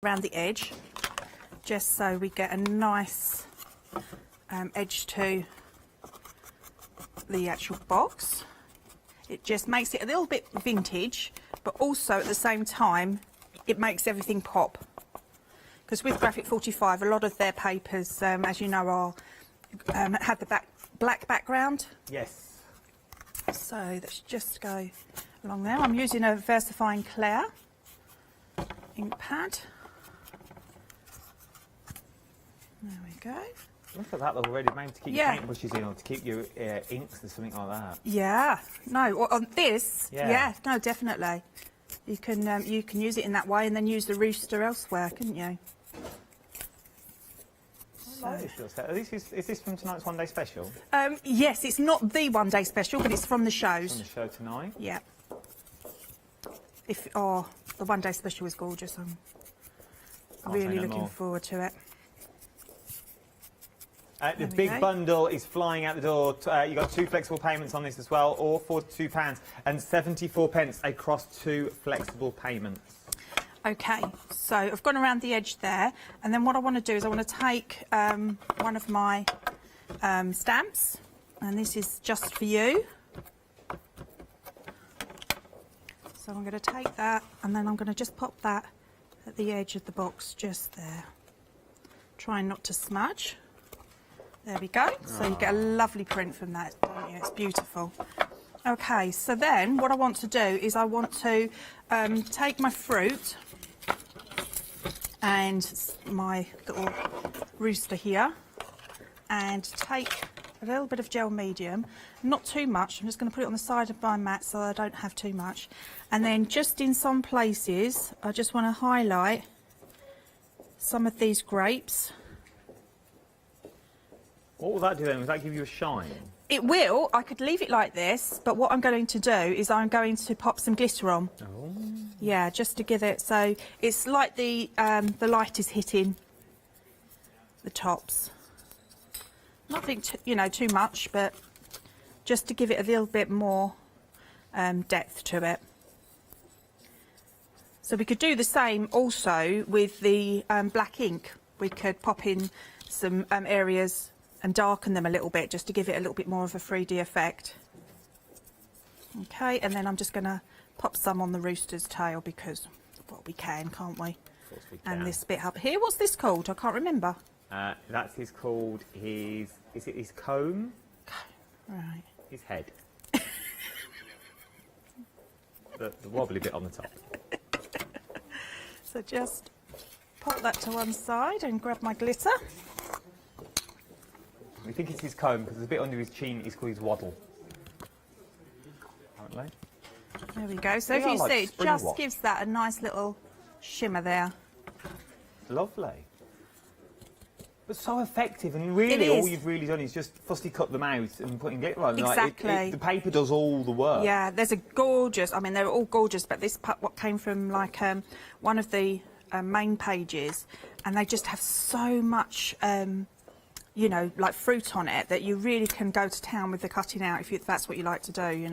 around the edge, just so we get a nice edge to the actual box. It just makes it a little bit vintage, but also at the same time it makes everything pop. Because with Graphic 45, a lot of their papers, as you know, are have the black background. Yes. So let's just go along there. I'm using a VersaFine Clair ink pad. There we go. Look at that, they're already made to keep your paintbrushes in, or to keep your inks or something like that. Yeah, no, on this, yeah, no, definitely. You can use it in that way and then use the rooster elsewhere, couldn't you? Is this from tonight's one day special? Yes, it's not the one day special, but it's from the shows. From the show tonight? Yeah. The one day special is gorgeous. I'm really looking forward to it. The big bundle is flying out the door. You've got 2 flexible payments on this as well, all for £2 and 74 pence across 2 flexible payments. Okay, so I've gone around the edge there, and then what I want to do is I want to take one of my stamps, and this is just for you. So I'm going to take that, and then I'm going to just pop that at the edge of the box, just there. Trying not to smudge. There we go. So you get a lovely print from that, don't you? It's beautiful. Okay, so then what I want to do is I want to take my fruit and my little rooster here and take a little bit of gel medium, not too much. I'm just going to put it on the side of my mat so I don't have too much. And then just in some places, I just want to highlight some of these grapes. What will that do then? Will that give you a shine? It will. I could leave it like this, but what I'm going to do is I'm going to pop some glitter on. Oh. Yeah, just to give it, so it's like the light is hitting the tops. Nothing, too much, but just to give it a little bit more depth to it. So we could do the same also with the black ink. We could pop in some areas and darken them a little bit, just to give it a little bit more of a 3D effect. Okay, and then I'm just going to pop some on the rooster's tail because, well, we can, can't we? Of course we can. And this bit up here, what's this called? I can't remember. That's called his, is it his comb? Right. His head. the wobbly bit on the top. So just pop that to one side and grab my glitter. We think it's his comb because there's a bit under his chin. It's called his waddle. Apparently. There we go. So if you see, it just gives that a nice little shimmer there. Lovely. But so effective, and really all you've really done is just fussy cut them out and putting glitter on. Exactly. Like the paper does all the work. Yeah, there's a gorgeous, I mean, they're all gorgeous, but this what came from like one of the main pages, and they just have so much like fruit on it that you really can go to town with the cutting out if that's what you like to do,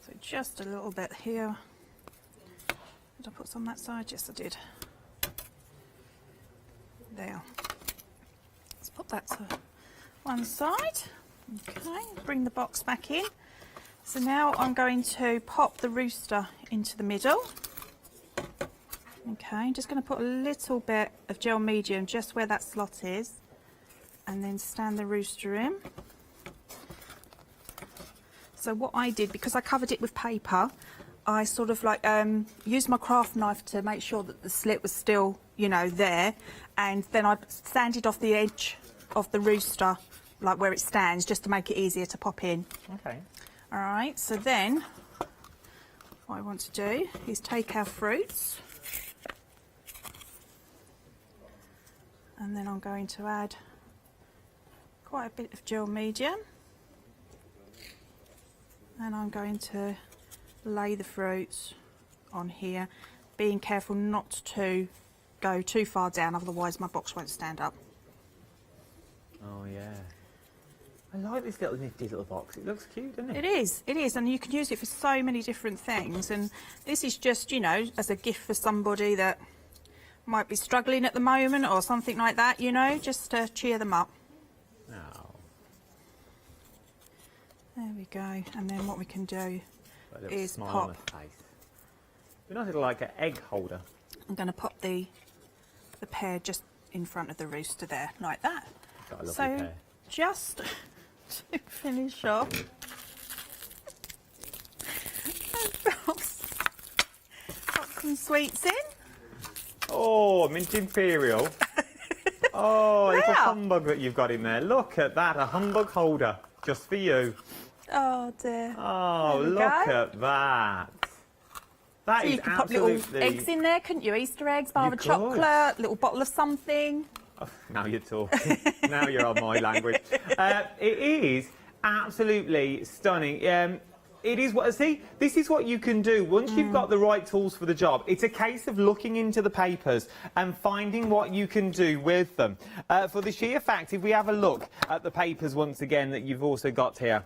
So just a little bit here. Did I put some on that side? Yes, I did. There. Let's put that to one side. Okay, bring the box back in. So now I'm going to pop the rooster into the middle. Okay, I'm just going to put a little bit of gel medium just where that slot is, and then stand the rooster in. So what I did, because I covered it with paper, I sort of like used my craft knife to make sure that the slit was still, there, and then I sanded off the edge of the rooster, like where it stands, just to make it easier to pop in. Okay. All right, so then what I want to do is take our fruits, and then I'm going to add quite a bit of gel medium, and I'm going to lay the fruits on here, being careful not to go too far down, otherwise my box won't stand up. Oh yeah. I like this little nifty little box. It looks cute, doesn't it? It is, and you can use it for so many different things. And this is just, you know, as a gift for somebody that might be struggling at the moment or something like that, you know, just to cheer them up. Oh. There we go. And then what we can do is smile pop. on the face. It'd be nice little like an egg holder. I'm going to pop the pear just in front of the rooster there, like that. Got a lovely So pear. just to finish off, pop some sweets in. Oh, mint imperial. Oh, a little There. humbug that you've got in there. Look at that, a humbug holder just for you. Oh dear. Oh, There we look go. at that. That So is you can pop absolutely... little eggs in there, couldn't you? Easter eggs, bar You of could. chocolate, little bottle of something. Oh, now you're talking. Now you're on my language. It is absolutely stunning. It is what, see, this is what you can do once you've got the right tools for the job. It's a case of looking into the papers and finding what you can do with them. For the sheer fact, if we have a look at the papers once again that you've also got here.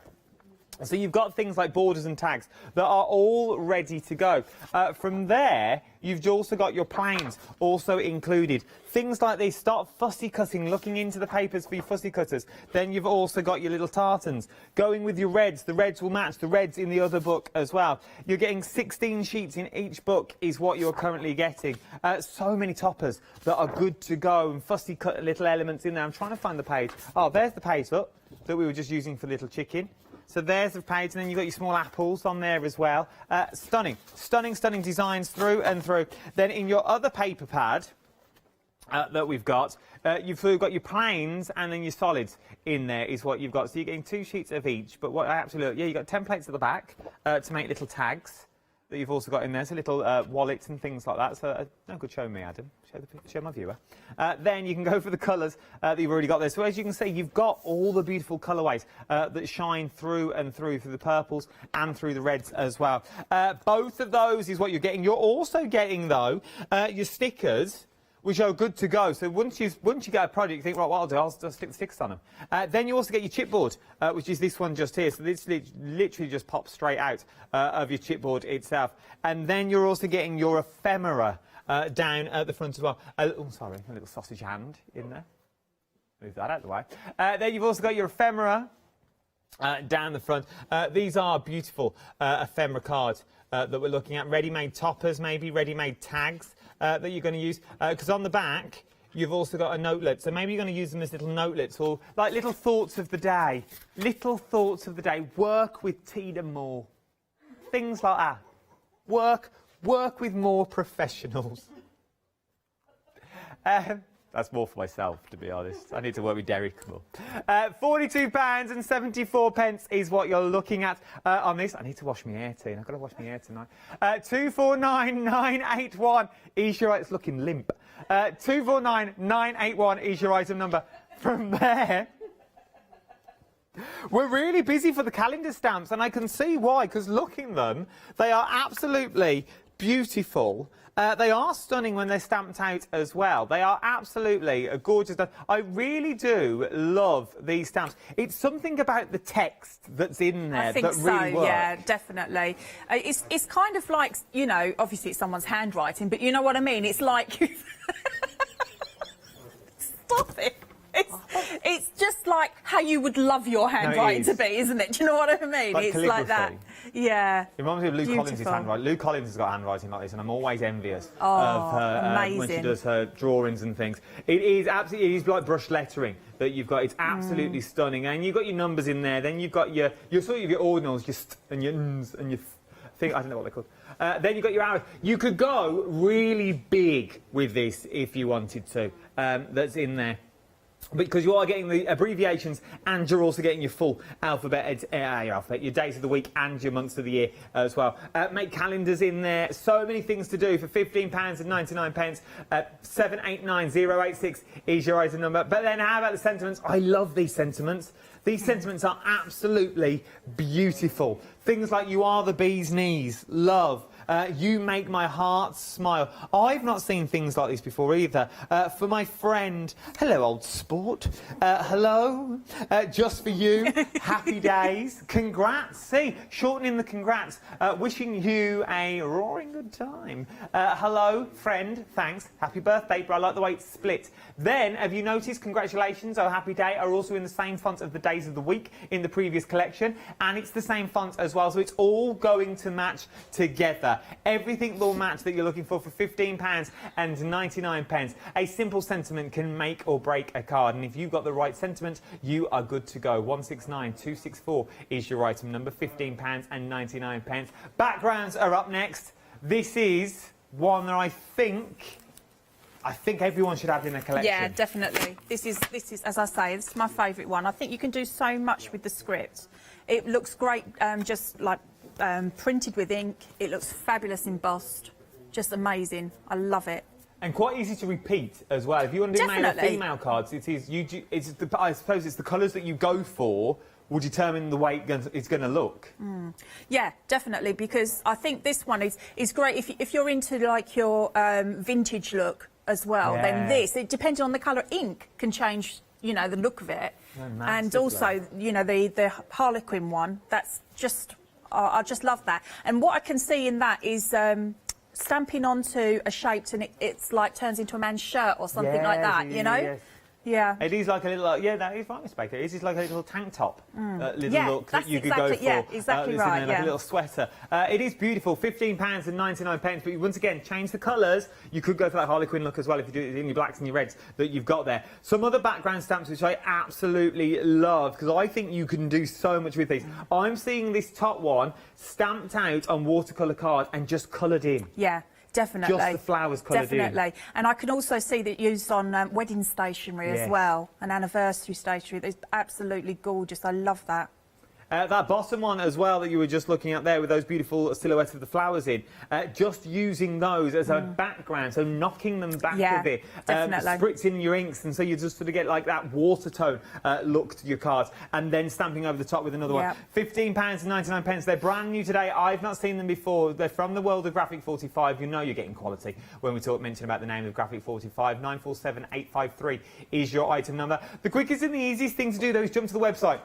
So you've got things like borders and tags that are all ready to go. From there, you've also got your planes also included. Things like this, start fussy cutting, looking into the papers for your fussy cutters. Then you've also got your little tartans. Going with your reds, the reds will match the reds in the other book as well. You're getting 16 sheets in each book is what you're currently getting. So many toppers that are good to go and fussy cut little elements in there. I'm trying to find the page. Oh, there's the page, look, that we were just using for little chicken. So there's the page, and then you've got your small apples on there as well. Stunning, stunning, stunning designs through and through. Then in your other paper pad that we've got, you've got your planes and then your solids in there is what you've got. So you're getting 2 sheets of each, but what absolutely, yeah, you've got templates at the back to make little tags that you've also got in there, so little wallets and things like that. So no good showing me, Adam. Show my viewer. Then you can go for the colours that you've already got there. So as you can see, you've got all the beautiful colourways that shine through and through the purples and through the reds as well. Both of those is what you're getting. You're also getting, though, your stickers, which are good to go. So once you get a project, you think, right, what I'll do, I'll stick the stickers on them. Then you also get your chipboard, which is this one just here. So this literally just pops straight out of your chipboard itself. And then you're also getting your ephemera down at the front as well. Oh, sorry, a little sausage hand in there. Move that out of the way. Then you've also got your ephemera down the front. These are beautiful ephemera cards that we're looking at. Ready-made toppers, maybe ready-made tags that you're going to use. Because on the back, you've also got a notelet. So maybe you're going to use them as little notelets or like little thoughts of the day. Little thoughts of the day. Work with Tina Moore. Things like that. Work with more professionals. That's more for myself, to be honest. I need to work with Derek more. £42.74 is what you're looking at on this. I need to wash my hair, Tina. I've got to wash my hair tonight. 249981 is your... It's looking limp. 249981 is your item number. From there... We're really busy for the calendar stamps, and I can see why, because looking them, they are absolutely beautiful. They are stunning when they're stamped out as well. They are absolutely gorgeous. I really do love these stamps. It's something about the text that's in there that really works. Yeah, definitely. It's kind of like, you know, obviously it's someone's handwriting, but you know what I mean? It's like... Stop it. It's just like how you would love your handwriting to be, isn't it? Do you know what I mean? Like it's like that. Yeah. It reminds me of Lou Collins' handwriting. Lou Collins has got handwriting like this, and I'm always envious of her when she does her drawings and things. It is absolutely, it is like brush lettering that you've got. It's absolutely stunning, and you've got your numbers in there. Then you've got your sort of your ordinals, your st and your n's and your thing. I don't know what they're called. Then you've got your arrows. You could go really big with this if you wanted to. That's in there. Because you are getting the abbreviations and you're also getting your full alphabet, your days of the week and your months of the year as well. Make calendars in there. So many things to do for £15.99. 789086 is your item number. But then how about the sentiments? I love these sentiments. These sentiments are absolutely beautiful. Things like you are the bee's knees, love. You make my heart smile. I've not seen things like this before either. For my friend, hello old sport. Hello, just for you. Happy days. Congrats. See, shortening the congrats. Wishing you a roaring good time. Hello, friend. Thanks. Happy birthday, but I like the way it's split. Then, have you noticed congratulations, oh happy day, are also in the same font of the days of the week in the previous collection, and it's the same font as well, so it's all going to match together. Everything will match that you're looking for £15.99. A simple sentiment can make or break a card, and if you've got the right sentiment, you are good to go. 169264 is your item number, £15.99. Backgrounds are up next. This is one that I think everyone should have in a collection. Yeah, definitely. This is, as I say, this is my favourite one. I think you can do so much with the script. It looks great, just like printed with ink. It looks fabulous embossed. Just amazing. I love it. And quite easy to repeat as well. If you want to do male or female cards, I suppose it's the colours that you go for will determine the way it's going to look. Yeah, definitely, because I think this one is great if you're into like your vintage look as well. Yeah. Then this, it depending on the colour, ink can change, you know, the look of it. And also, you know, the Harlequin one. That's just, I just love that. And what I can see in that is stamping onto a shape and it's like turns into a man's shirt or something like that. You know. Yes. Yeah. It is like a little, yeah, that is right, Miss Baker. It is like a little tank top little look that you could go for. Yeah, exactly right. Like a little sweater. It is beautiful, £15.99. But once again, change the colours. You could go for that Harlequin look as well if you do it in your blacks and your reds that you've got there. Some other background stamps which I absolutely love because I think you can do so much with these. I'm seeing this top one stamped out on watercolour card and just coloured in. Yeah. Definitely. Just the flowers coloured in. Definitely. And I can also see that used on wedding stationery as well, and anniversary stationery. It's absolutely gorgeous. I love that. That bottom one as well that you were just looking at there with those beautiful silhouettes of the flowers in, just using those as a background, so knocking them back with it, spritzing your inks, and so you just sort of get like that water tone look to your cards, and then stamping over the top with another one. £15.99. They're brand new today. I've not seen them before. They're from the world of Graphic 45. You know you're getting quality when we mention about the name of Graphic 45. 947853 is your item number. The quickest and the easiest thing to do though is jump to the website.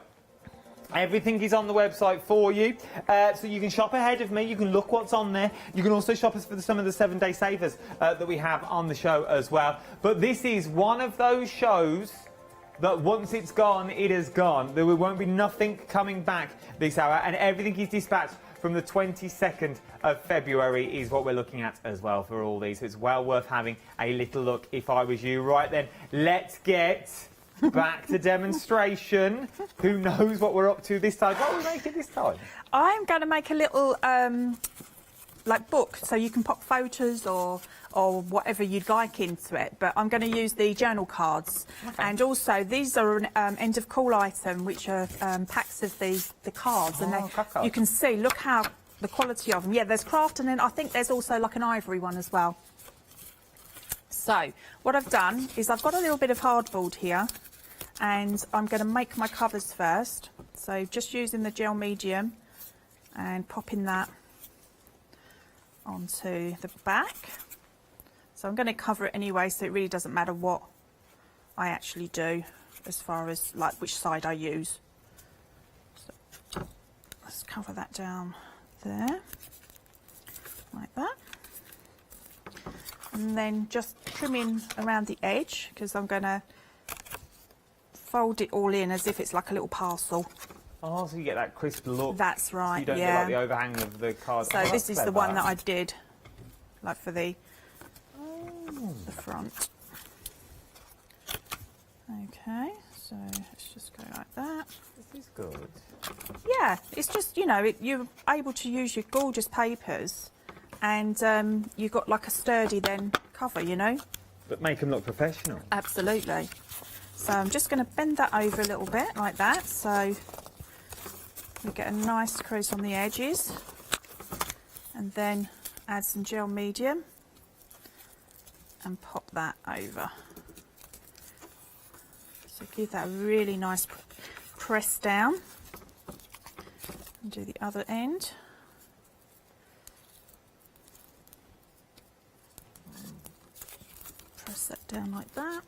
Everything is on the website for you, so you can shop ahead of me, you can look what's on there, you can also shop us for some of the 7-day savers that we have on the show as well. But this is one of those shows that once it's gone, it is gone. There won't be nothing coming back this hour, and everything is dispatched from the 22nd of February is what we're looking at as well for all these. So it's well worth having a little look if I was you. Right then, let's get back to demonstration. Who knows what we're up to this time? What are we making this time? I'm going to make a little like book, so you can pop photos or whatever you'd like into it. But I'm going to use the journal cards, and also these are an end of call item, which are packs of the cards, and you can see. Look how the quality of them. Yeah, there's craft, and then I think there's also like an ivory one as well. So what I've done is I've got a little bit of hardboard here, and I'm going to make my covers first. So just using the gel medium and popping that onto the back. So I'm going to cover it anyway, so it really doesn't matter what I actually do as far as like which side I use. So let's cover that down there like that. And then just trimming around the edge, because I'm going to fold it all in as if it's like a little parcel. Oh, so you get that crisp look. That's right, so you don't get like the overhang of the card. So this is the one that I did, like for the front. Okay, so let's just go like that. This is good. Yeah, it's just, you know, you're able to use your gorgeous papers, and you've got like a sturdy then cover, you know. But make them look professional. Absolutely. So I'm just going to bend that over a little bit like that, so we get a nice crease on the edges, and then add some gel medium and pop that over. So give that a really nice press down, and do the other end. set down like that.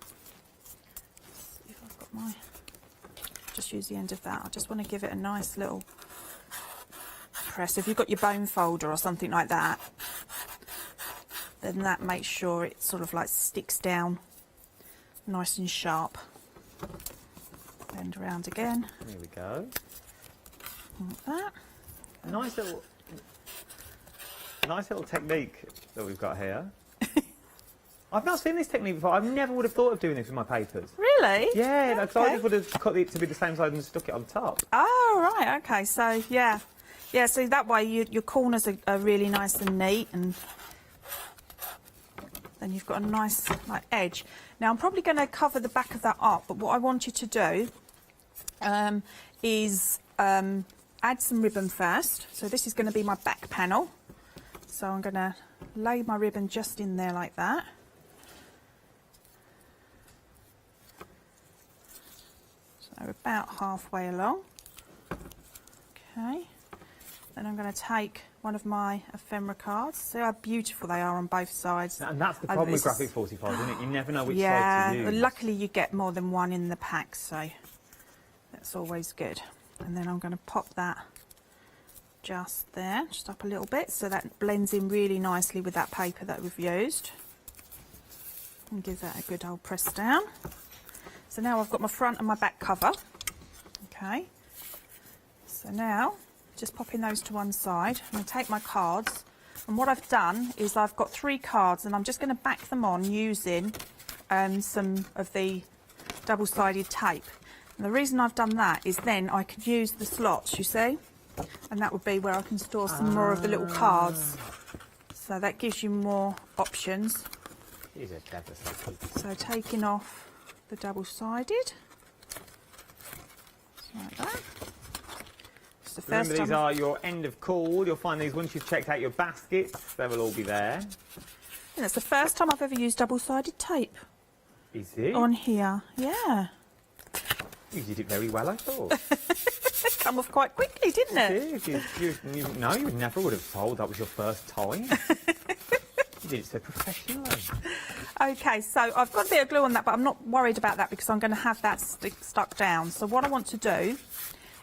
Let's see if I've got my, just use the end of that. I just want to give it a nice little press. If you've got your bone folder or something like that, then that makes sure it sort of like sticks down nice and sharp. Bend around again. Here we go. Like that. Nice little technique that we've got here. I've not seen this technique before. I never would have thought of doing this with my papers. Really? Yeah, Okay. like, so I just would have cut it to be the same size and stuck it on top. Oh, right, okay, so yeah. Yeah, so that way your corners are really nice and neat, and then you've got a nice like edge. Now I'm probably going to cover the back of that up, but what I want you to do is add some ribbon first. So this is going to be my back panel. So I'm going to lay my ribbon just in there like that. So about halfway along. Okay. Then I'm going to take one of my ephemera cards. See how beautiful they are on both sides. And that's the problem with Graphic 45, isn't it? You never know which side to use. Yeah, luckily you get more than one in the pack, so that's always good. And then I'm going to pop that just there, just up a little bit, so that blends in really nicely with that paper that we've used. And give that a good old press down. So now I've got my front and my back cover. Okay. So now, just popping those to one side, I'm going to take my cards, and what I've done is I've got 3 cards, and I'm just going to back them on using some of the double-sided tape. And the reason I've done that is then I can use the slots, you see, and that would be where I can store some more of the little cards. So that gives you more options. These are devastating. So taking off the double-sided, like that. Remember, these are your end of cord. You'll find these once you've checked out your baskets. They will all be there. And that's the first time I've ever used double-sided tape. Is it? On here, yeah. You did it very well, I thought. Come off quite quickly, didn't it? You never would have told that was your first time. You did it so professionally. Okay, so I've got a bit of glue on that, but I'm not worried about that because I'm going to have that stuck down. So what I want to do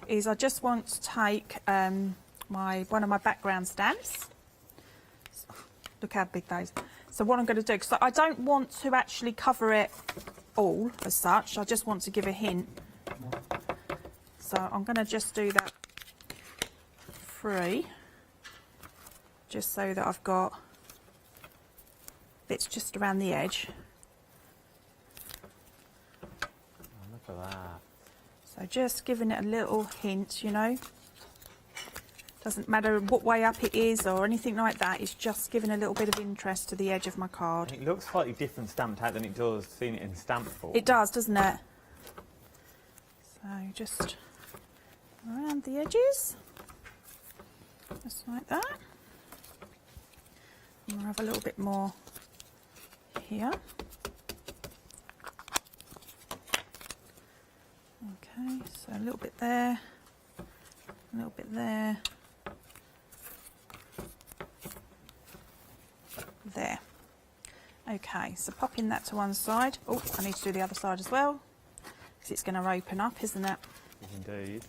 is I just want to take one of my background stamps. Look how big those. So what I'm going to do, because I don't want to actually cover it all as such, I just want to give a hint. So I'm going to just do that 3, just so that I've got bits just around the edge. Oh, look at that. So just giving it a little hint, you know. Doesn't matter what way up it is or anything like that, it's just giving a little bit of interest to the edge of my card. It looks slightly different stamped out than it does seeing it in stamp form. It does, doesn't it? So just around the edges, just like that. And we'll have a little bit more here. Okay, so a little bit there, a little bit there, there. Okay, so popping that to one side. Oh, I need to do the other side as well, because it's going to open up, isn't it? Indeed.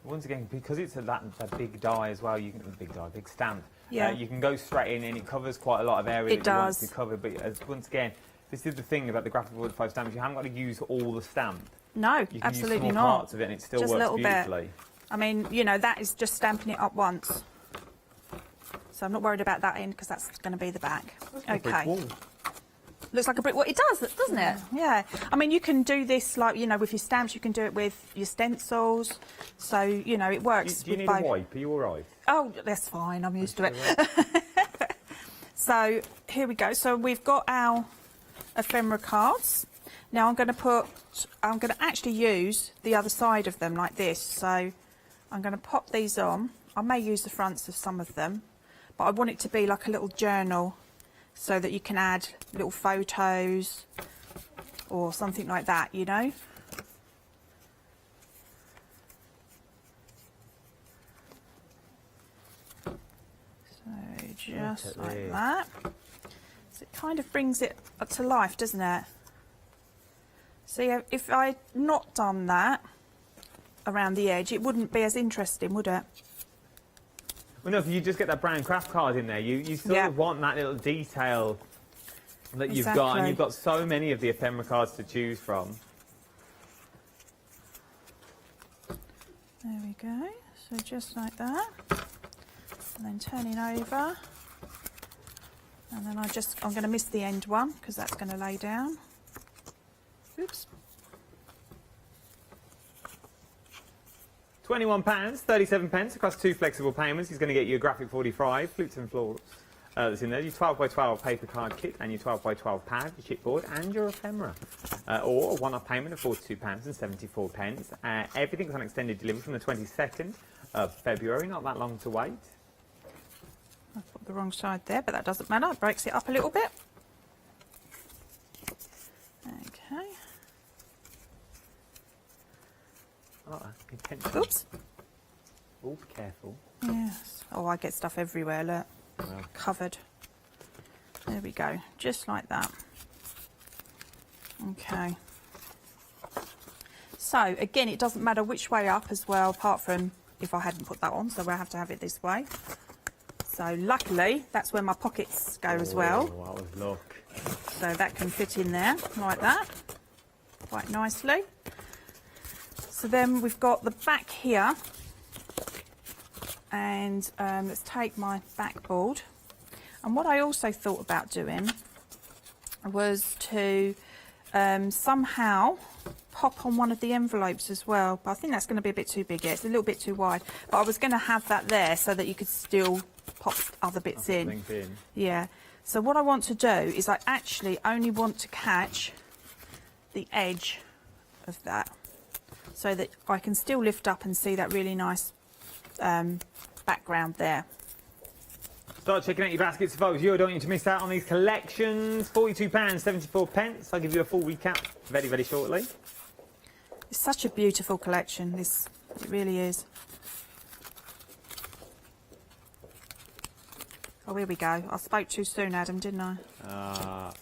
Once again, because it's that big die as well, you can big stamp. Yeah. You can go straight in, and it covers quite a lot of area. It that you want does. to cover, but once again, this is the thing about the Graphic 45 stamps. You haven't got to use all the stamp. No, You can absolutely use small not. parts of it, and it still Just a works little beautifully. bit. I mean, you know, that is just stamping it up once. So I'm not worried about that end because that's going to be the back. Okay. Wall. Looks like a brick wall. It does, doesn't it? Yeah. I mean, you can do this like, you know, with your stamps. You can do it with your stencils. So, you know, it works. Do you with need both. a wipe? Are you all right? Oh, that's fine. I'm used to it. So here we go. So we've got our ephemera cards. Now I'm going to actually use the other side of them like this. So I'm going to pop these on. I may use the fronts of some of them, but I want it to be like a little journal so that you can add little photos or something like that, you know. So just like that. So it kind of brings it to life, doesn't it? See, if I'd not done that around the edge, it wouldn't be as interesting, would it? Well, no, if you just get that brown craft card in there, you sort of want that little detail that you've got, and you've got so many of the ephemera cards to choose from. There we go. So just like that, and then turning over, and then I'm going to miss the end one because that's going to lay down. Oops. £21.37 across 2 flexible payments. He's going to get you a graphic 45, flutes and florals. That's in there. Your 12x12 paper card kit and your 12x12 pad, your chipboard, and your ephemera. Or a one-off payment of £42.74. Everything's on extended delivery from the 22nd of February. Not that long to wait. I've put the wrong side there, but that doesn't matter. It breaks it up a little bit. Okay. Oops. Oh, be careful. Yes. Oh, I get stuff everywhere, look. Well. Covered. There we go. Just like that. Okay. So, again, it doesn't matter which way up as well, apart from if I hadn't put that on, so I have to have it this way. So, luckily, that's where my pockets go as well. Oh, that was luck. So that can fit in there, like that, quite nicely. So then we've got the back here, and let's take my backboard. And what I also thought about doing was to somehow pop on one of the envelopes as well, but I think that's going to be a bit too big. Yeah, it's a little bit too wide, but I was going to have that there so that you could still pop other bits in. Yeah. So what I want to do is I actually only want to catch the edge of that, so that I can still lift up and see that really nice background there. Start checking out your baskets, folks. You don't need to miss out on these collections. £42.74. I'll give you a full recap very, very shortly. It's such a beautiful collection, this, it really is. Oh, here we go. I spoke too soon, Adam, didn't I?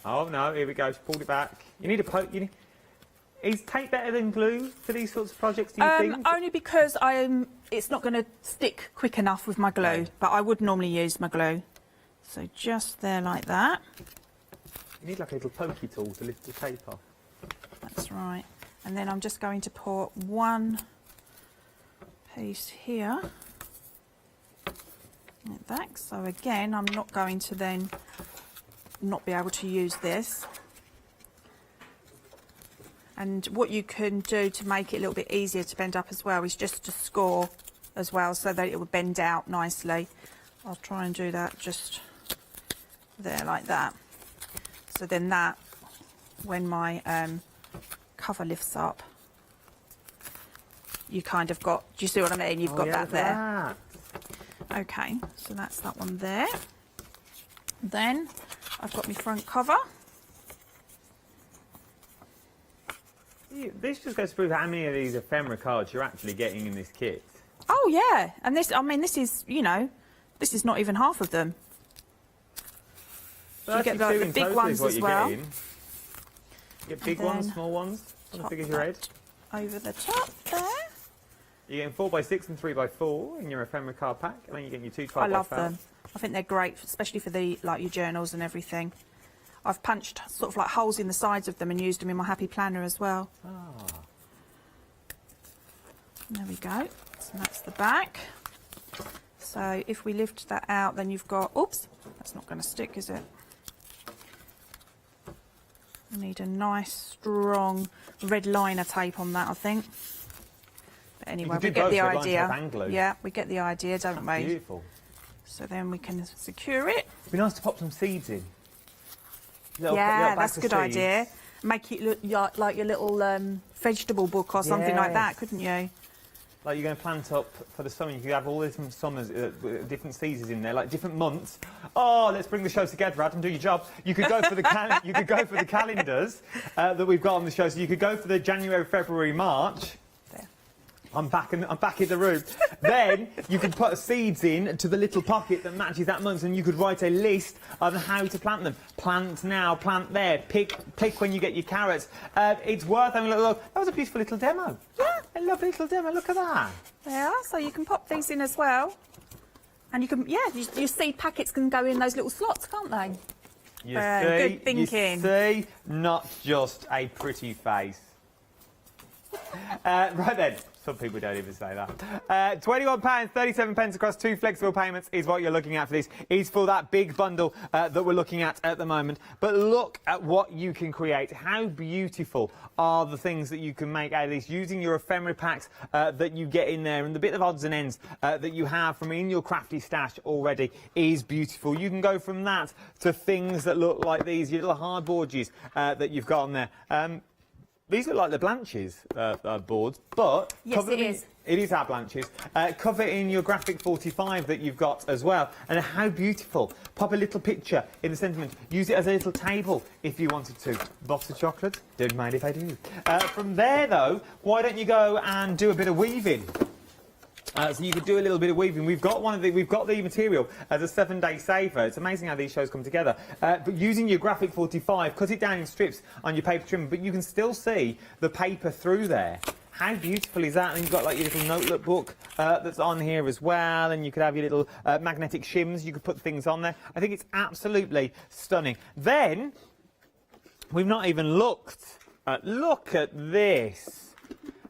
Oh no, here we go. She pulled it back. You need a poke. Is tape better than glue for these sorts of projects, do you think? Only because it's not going to stick quick enough with my glue, Okay. but I would normally use my glue. So just there like that. You need like a little pokey tool to lift the tape off. That's right. And then I'm just going to put one piece here. Like that. So again, I'm not going to then not be able to use this. And what you can do to make it a little bit easier to bend up as well is just to score as well, so that it will bend out nicely. I'll try and do that just there like that. So then that, when my cover lifts up, you kind of got, do you see what I mean? You've got yeah, that there. Okay, so that's that one there. Then I've got my front cover. This just goes to prove how many of these ephemera cards you're actually getting in this kit. Oh yeah, and this, I mean, this is, you know, this is not even half of them. So you get the big ones as well. You get big ones, small ones, as big as your head. Over the top there. You're getting 4x6 and 3x4 in your ephemera card pack, and then you're getting your 2 12x5. I love them. I think they're great, especially for the your journals and everything. I've punched sort of like holes in the sides of them and used them in my happy planner as well. Ah. There we go. So that's the back. So if we lift that out, then you've got, oops, that's not going to stick, is it? I need a nice, strong red liner tape on that, I think. But anyway, we get the idea. Yeah, we get the idea, don't we? Beautiful. So then we can secure it. It'd be nice to pop some seeds in. Yeah, that's a good idea. Make it look like your little vegetable book or something like that, couldn't you? Like you're going to plant up for the summer, you could have all the different summers, different seasons in there, like different months. Oh, let's bring the show together, Adam. Do your job. You could go for the you could go for the calendars that we've got on the show. So you could go for the January, February, March. There. I'm back in the room. Then you can put seeds in to the little pocket that matches that month, and you could write a list on how to plant them. Plant now, plant there. Pick when you get your carrots. It's worth having a look. That was a beautiful little demo. Yeah. A lovely little demo. Look at that. Yeah, so you can pop these in as well. And you can, yeah, your seed packets can go in those little slots, can't they? You see, good thinking. You see, not just a pretty face. Right then, some people don't even say that. £21.37 across 2 flexible payments is what you're looking at for this. Is for that big bundle that we're looking at the moment. But look at what you can create. How beautiful are the things that you can make out of this using your ephemera packs that you get in there, and the bit of odds and ends that you have from in your crafty stash already is beautiful. You can go from that to things that look like these, your little hard boards that you've got on there. These look like the Blanches boards, but yes, it is. It is our Blanches. Cover in your graphic 45 that you've got as well. And how beautiful. Pop a little picture in the sentiment. Use it as a little table if you wanted to. Box of chocolates? Don't mind if I do. From there, though, why don't you go and do a bit of weaving? So you could do a little bit of weaving. We've got the material as a 7-day saver. It's amazing how these shows come together. But using your graphic 45, cut it down in strips on your paper trimmer, but you can still see the paper through there. How beautiful is that? And you've got like your little notebook book that's on here as well, and you could have your little magnetic shims. You could put things on there. I think it's absolutely stunning. Then we've not even looked at. Look at this.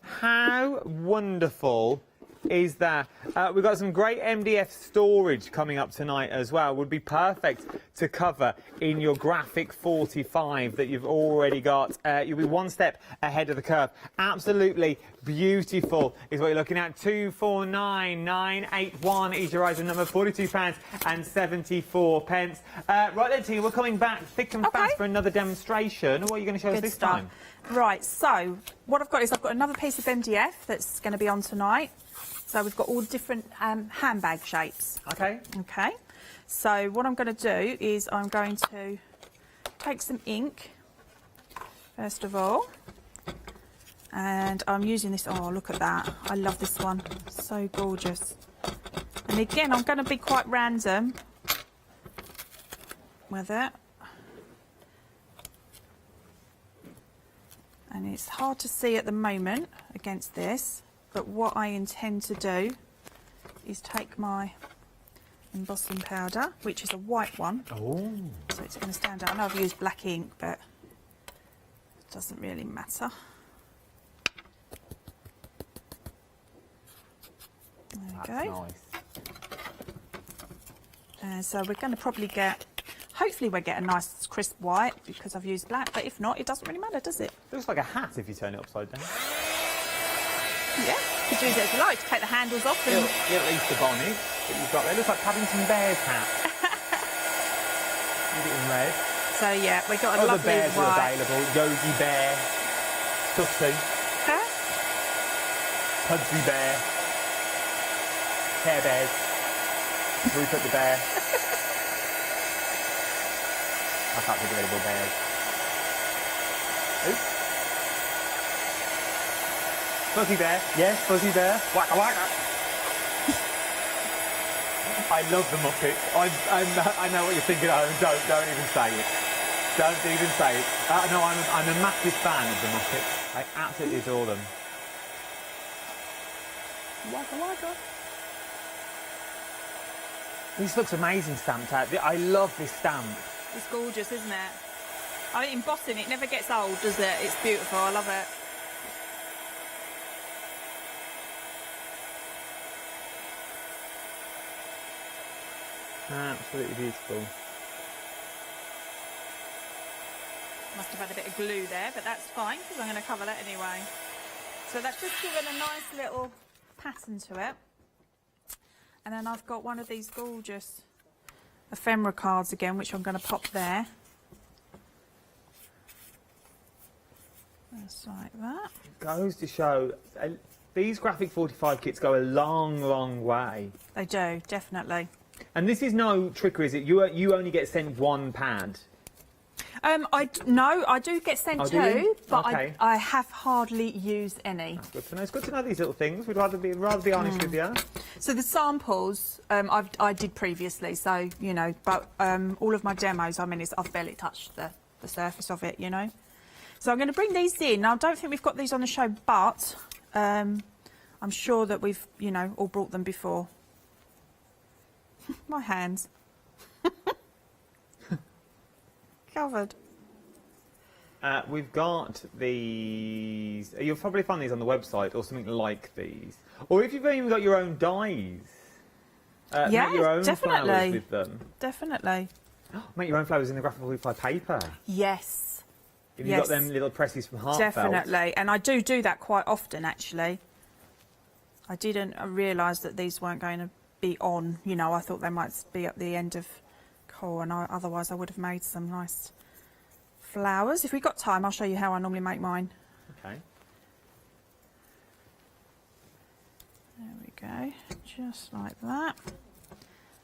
How wonderful is that? We've got some great MDF storage coming up tonight as well. Would be perfect to cover in your graphic 45 that you've already got. You'll be one step ahead of the curve. Absolutely beautiful is what you're looking at. 249981 is your item number, £42.74. Right then, Tina, we're coming back thick and fast for another demonstration. What are you going to show us this time? Right, so what I've got is I've got another piece of MDF that's going to be on tonight. So we've got all different handbag shapes. Okay. Okay. So what I'm going to do is I'm going to take some ink, first of all. And I'm using this, oh, look at that. I love this one. So gorgeous. And again, I'm going to be quite random with it. And it's hard to see at the moment against this. But what I intend to do is take my embossing powder, which is a white one. Oh. So it's going to stand out. I know I've used black ink, but it doesn't really matter. There we go. Nice. So we're going to probably get, hopefully we'll get a nice crisp white because I've used black, but if not, it doesn't really matter, does it? Looks like a hat if you turn it upside down. Yeah, you could use it as you like, to take the handles off. And Little Easter bonnet that you've got there. Looks like Paddington Bear's hat. Leave it in red. so yeah, we've got a Other lovely bears are white. available. Yogi Bear, Tutsi, Huh? Pudsey Bear, Care Bears, Rupert the Bear. I can't think of any more bears. Oops. Fuzzy Bear, yes, Fuzzy Bear. Waka waka. I love the Muppets. I know what you're thinking of. Don't even say it. Don't even say it. No, I'm a massive fan of the Muppets. I absolutely adore them. Waka waka. This looks amazing stamped out. I love this stamp. It's gorgeous, isn't it? I mean, embossing, it never gets old, does it? It's beautiful. I love it. Absolutely beautiful. Must have had a bit of glue there, but that's fine because I'm going to cover that anyway. So that's just given a nice little pattern to it. And then I've got one of these gorgeous ephemera cards again, which I'm going to pop there. Just like that. Goes to show, these graphic 45 kits go a long, long way. They do, definitely. And this is no trickery, is it? You only get sent one pad. No, I do get sent Oh, do you? two, but Okay. I have hardly used any. Good to know. It's good to know these little things. We'd rather be honest with you. So the samples I did previously, so you know, but all of my demos, I mean, I've barely touched the surface of it, you know. So I'm going to bring these in. Now I don't think we've got these on the show, but I'm sure that we've, you know, all brought them before. My hands covered. We've got these. You'll probably find these on the website or something like these. Or if you've even got your own dyes, Yeah, make your own definitely. flowers with them. Definitely. Make your own flowers in the graphical leaf paper. Yes. If you've got them little presses from Heartfelt. Definitely. And I do that quite often, actually. I didn't realise that these weren't going to be on. You know, I thought they might be at the end of core, and otherwise I would have made some nice flowers. If we've got time, I'll show you how I normally make mine. Okay. There we go, just like that.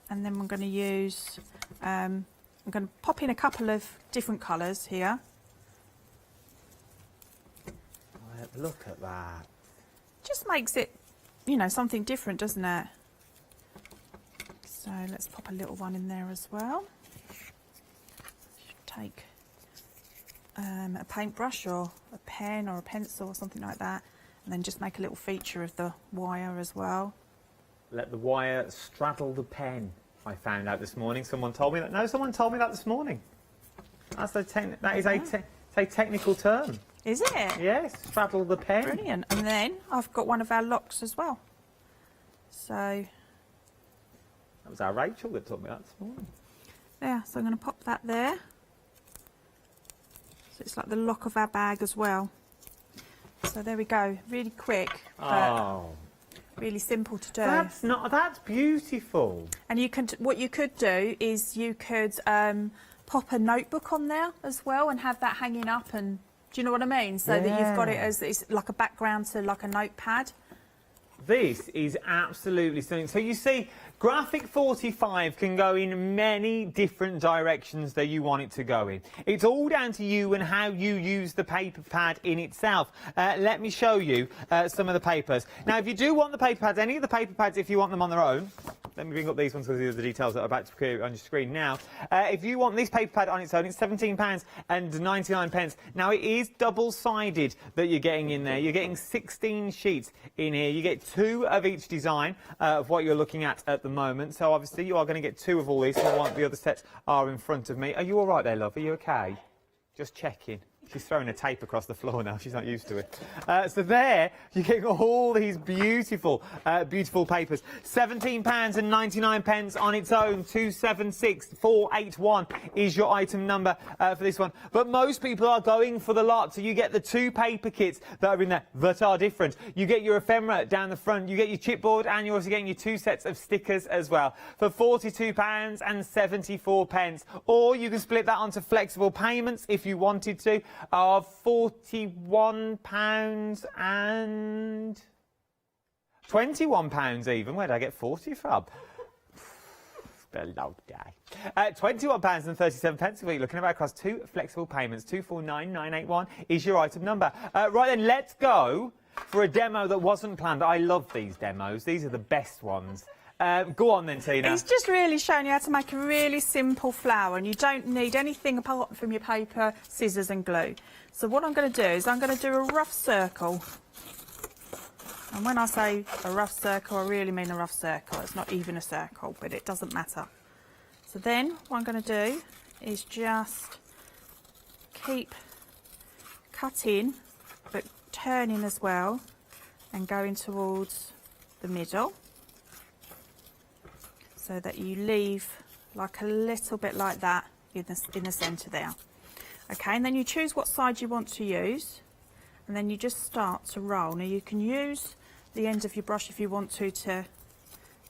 And then we're going to use, I'm going to pop in a couple of different colours here. Look at that. Just makes it, you know, something different, doesn't it? So let's pop a little one in there as well. Take a paintbrush or a pen or a pencil or something like that, and then just make a little feature of the wire as well. Let the wire straddle the pen. I found out this morning. Someone told me that. No, someone told me that this morning. That is a technical term. Is it? Yes, straddle the pen. Brilliant. And then I've got one of our locks as well. So That was our Rachel that taught me that this morning. yeah, so I'm going to pop that there. So it's like the lock of our bag as well. So there we go. Really quick, but really simple to do. That's beautiful. And you can, what you could do is you could pop a notebook on there as well and have that hanging up, and do you know what I mean? So that you've got it as it's like a background to like a notepad. This is absolutely stunning. So you see, Graphic 45 can go in many different directions that you want it to go in. It's all down to you and how you use the paper pad in itself. Let me show you some of the papers. Now, if you do want the paper pads, any of the paper pads, if you want them on their own, let me bring up these ones because these are the details that are about to appear on your screen now. If you want this paper pad on its own, it's £17.99. Now, it is double-sided that you're getting in there. You're getting 16 sheets in here. You get 2 of each design of what you're looking at the moment. So, obviously, you are going to get 2 of all these. So, the other sets are in front of me. Are you all right there, love? Are you OK? Just checking. She's throwing a tape across the floor now. She's not used to it. So there, you're getting all these beautiful, beautiful papers. £17.99 on its own. 276481 is your item number for this one. But most people are going for the lot. So you get the 2 paper kits that are in there that are different. You get your ephemera down the front. You get your chipboard, and you're also getting your 2 sets of stickers as well for £42.74. Or you can split that onto flexible payments if you wanted to, of £41 and £21 even. Where did I get 40 from? It's been a long day. £21.37. What you're looking at across 2 flexible payments. 249981 is your item number. Right then, let's go for a demo that wasn't planned. I love these demos. These are the best ones. Go on then, Tina. It's just really showing you how to make a really simple flower, and you don't need anything apart from your paper, scissors and glue. So what I'm going to do is I'm going to do a rough circle. And when I say a rough circle, I really mean a rough circle. It's not even a circle, but it doesn't matter. So then what I'm going to do is just keep cutting, but turning as well, and going towards the middle, so that you leave like a little bit like that in the centre there. Okay, and then you choose what side you want to use, and then you just start to roll. Now you can use the end of your brush if you want to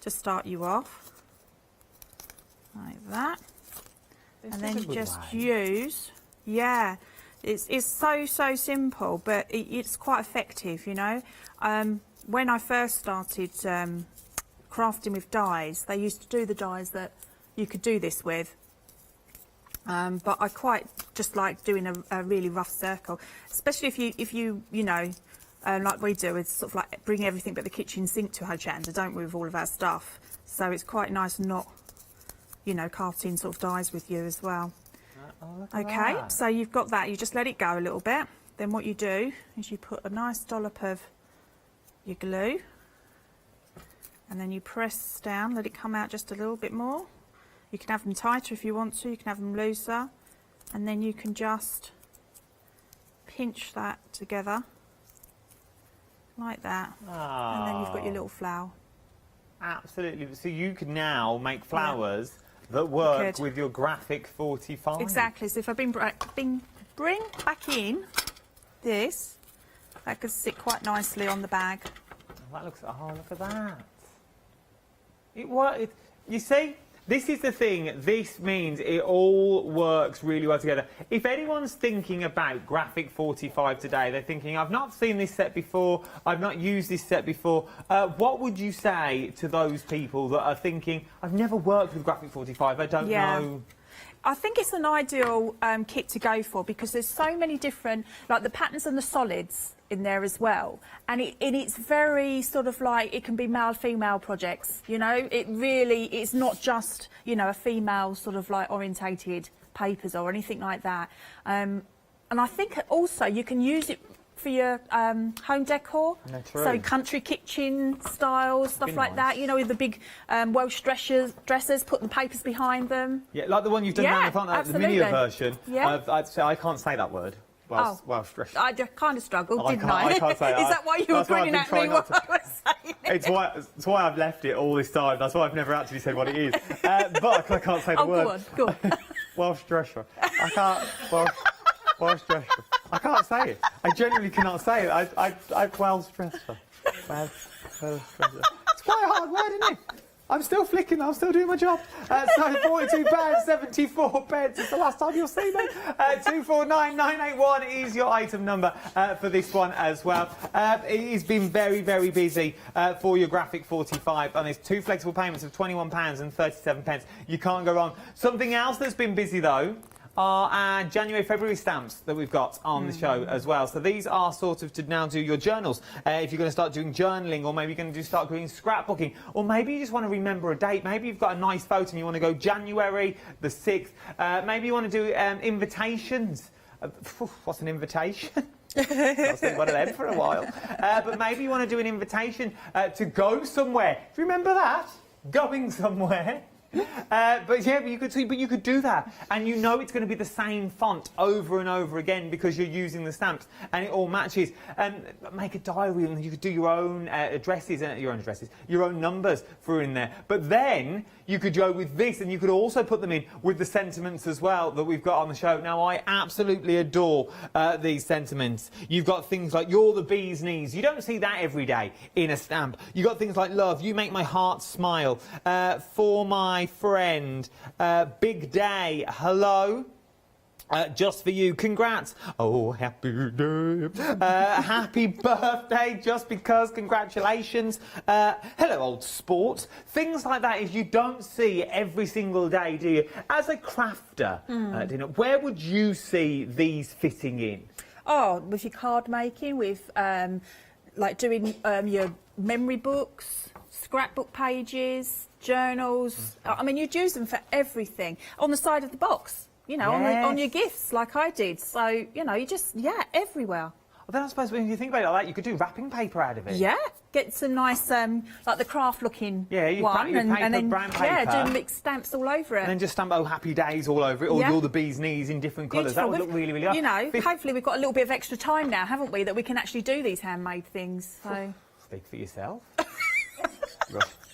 start you off, like that. And then you just use, yeah, it's so simple, but it's quite effective, you know. When I first started crafting with dies, they used to do the dies that you could do this with, But I quite just like doing a really rough circle, especially if you know, like we do, it's sort of like bring everything but the kitchen sink to Hochanda, don't we, with all of our stuff. So it's quite nice not, you know, carved in sort of dies with you as well. Okay, so you've got that. You just let it go a little bit. Then what you do is you put a nice dollop of your glue, and then you press down, let it come out just a little bit more. You can have them tighter if you want to, you can have them looser, and then you can just pinch that together like that, and then you've got your little flower. Absolutely. So you can now make flowers that work with your graphic 45. Exactly. So if I bring back in this, that could sit quite nicely on the bag. That looks. Oh, look at that. It works. You see, this is the thing. This means it all works really well together. If anyone's thinking about graphic 45 today, they're thinking, I've not seen this set before, I've not used this set before. What would you say to those people that are thinking, I've never worked with graphic 45, I don't know? I think it's an ideal kit to go for because there's so many different, like the patterns and the solids in there as well, and it's very sort of like it can be male female projects, you know. It's not just, you know, a female sort of like orientated papers or anything like that, and I think also you can use it for your home decor, so country kitchen styles, stuff like that, you know, with the big Welsh dressers, put the papers behind them. Yeah, like the one you've done now in front, the mini version. Yeah. I can't say that word. Welsh dressers. I kind of struggled, didn't I? I can't say that. Is that why you were grinning at me while I was saying it? It's why I've left it all this time. That's why I've never actually said what it is. But I can't say the word. Go on. Welsh dresser. I can't. Welsh dresser. I can't say it. I genuinely cannot say it. I Welsh dresser. Welsh dresser. It's quite a hard word, isn't it? I'm still flicking, I'm still doing my job. So £42.74 is the last time you'll see me. 249981 is your item number for this one as well. It has been very, very busy for your graphic 45, and there's two flexible payments of £21.37. You can't go wrong. Something else that's been busy though are our January, February stamps that we've got on the show as well. So these are sort of to now do your journals. If you're going to start doing journaling, or maybe you're going to start doing scrapbooking, or maybe you just want to remember a date. Maybe you've got a nice photo and you want to go January the 6th. Maybe you want to do invitations. What's an invitation? I've seen one of them for a while. But maybe you want to do an invitation to go somewhere. Do you remember that? Going somewhere. But you could do that, and you know it's going to be the same font over and over again because you're using the stamps, and it all matches. Make a diary, and you could do your own your own numbers for in there. But then you could go with this, and you could also put them in with the sentiments as well that we've got on the show. Now, I absolutely adore these sentiments. You've got things like "You're the bee's knees." You don't see that every day in a stamp. You've got things like "Love," "You make my heart smile," "For my friend," "Big day," "Hello," "Just for you," "Congrats," "Oh, happy day," "Happy birthday," "Just because," "Congratulations," "Hello, old sport." Things like that is you don't see every single day, do you? As a crafter, Dina, where would you see these fitting in? Oh, with your card making, with like doing your memory books, scrapbook pages, journals. I mean, you'd use them for everything. On the side of the box, you know, on your gifts, like I did. So, you know, you just, everywhere. Well, then I suppose when you think about it like that, you could do wrapping paper out of it. Yeah, get some nice, like the craft-looking you one, your and then brown paper. do mixed stamps all over it. And then just stamp "Oh, happy days" all over it, or "You're the bee's knees" in different colours. That would look really, really nice. You know, hopefully we've got a little bit of extra time now, haven't we, that we can actually do these handmade things. So speak for yourself.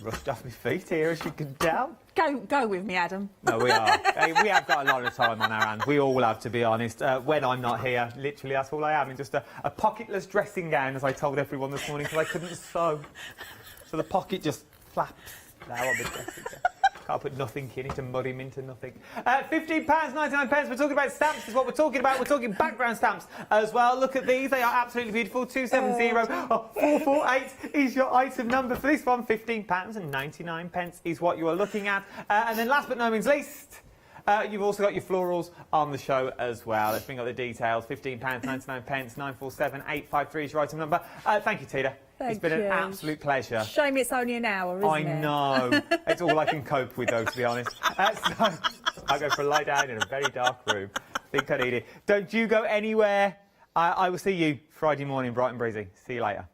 Rushed off my feet here, as you can tell. Go with me, Adam. No, we are. We have got a lot of time on our hands. We all have, to be honest. When I'm not here, literally, that's all I am. In just a pocketless dressing gown, as I told everyone this morning, because I couldn't sew. So the pocket just flaps now on the dressing gown. Can't put nothing in it and mud him into nothing. £15.99. We're talking about stamps is what we're talking about. We're talking background stamps as well. Look at these. They are absolutely beautiful. 270448 is your item number for this one. £15.99 is what you are looking at. And then last but no means least, You've also got your florals on the show as well. Let's bring up the details. £15.99, 947 853 is your item number. Thank you, Tina. It's been an absolute pleasure. Shame it's only an hour, isn't it? I know. It's all I can cope with, though, to be honest. So I'll go for a lie down in a very dark room. Think I need it. Don't you go anywhere. I will see you Friday morning, bright and breezy. See you later.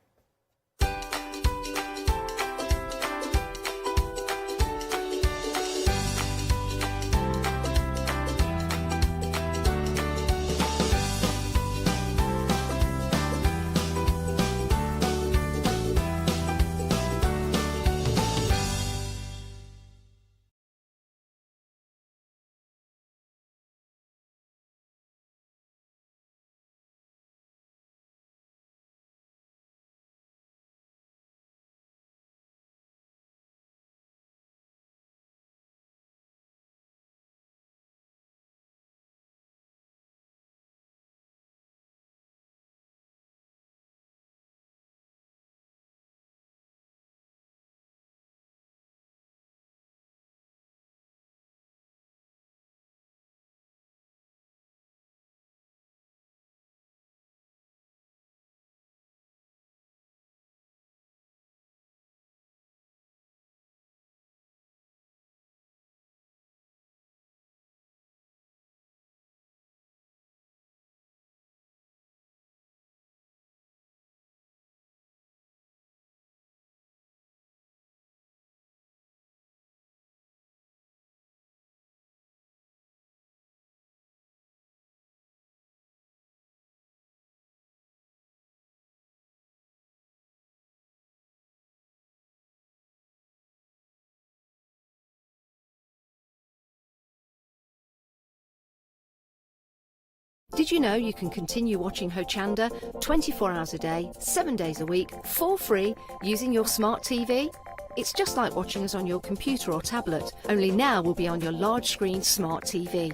Did you know you can continue watching Hochanda 24 hours a day, 7 days a week, for free using your smart TV? It's just like watching us on your computer or tablet, only now we'll be on your large screen smart TV.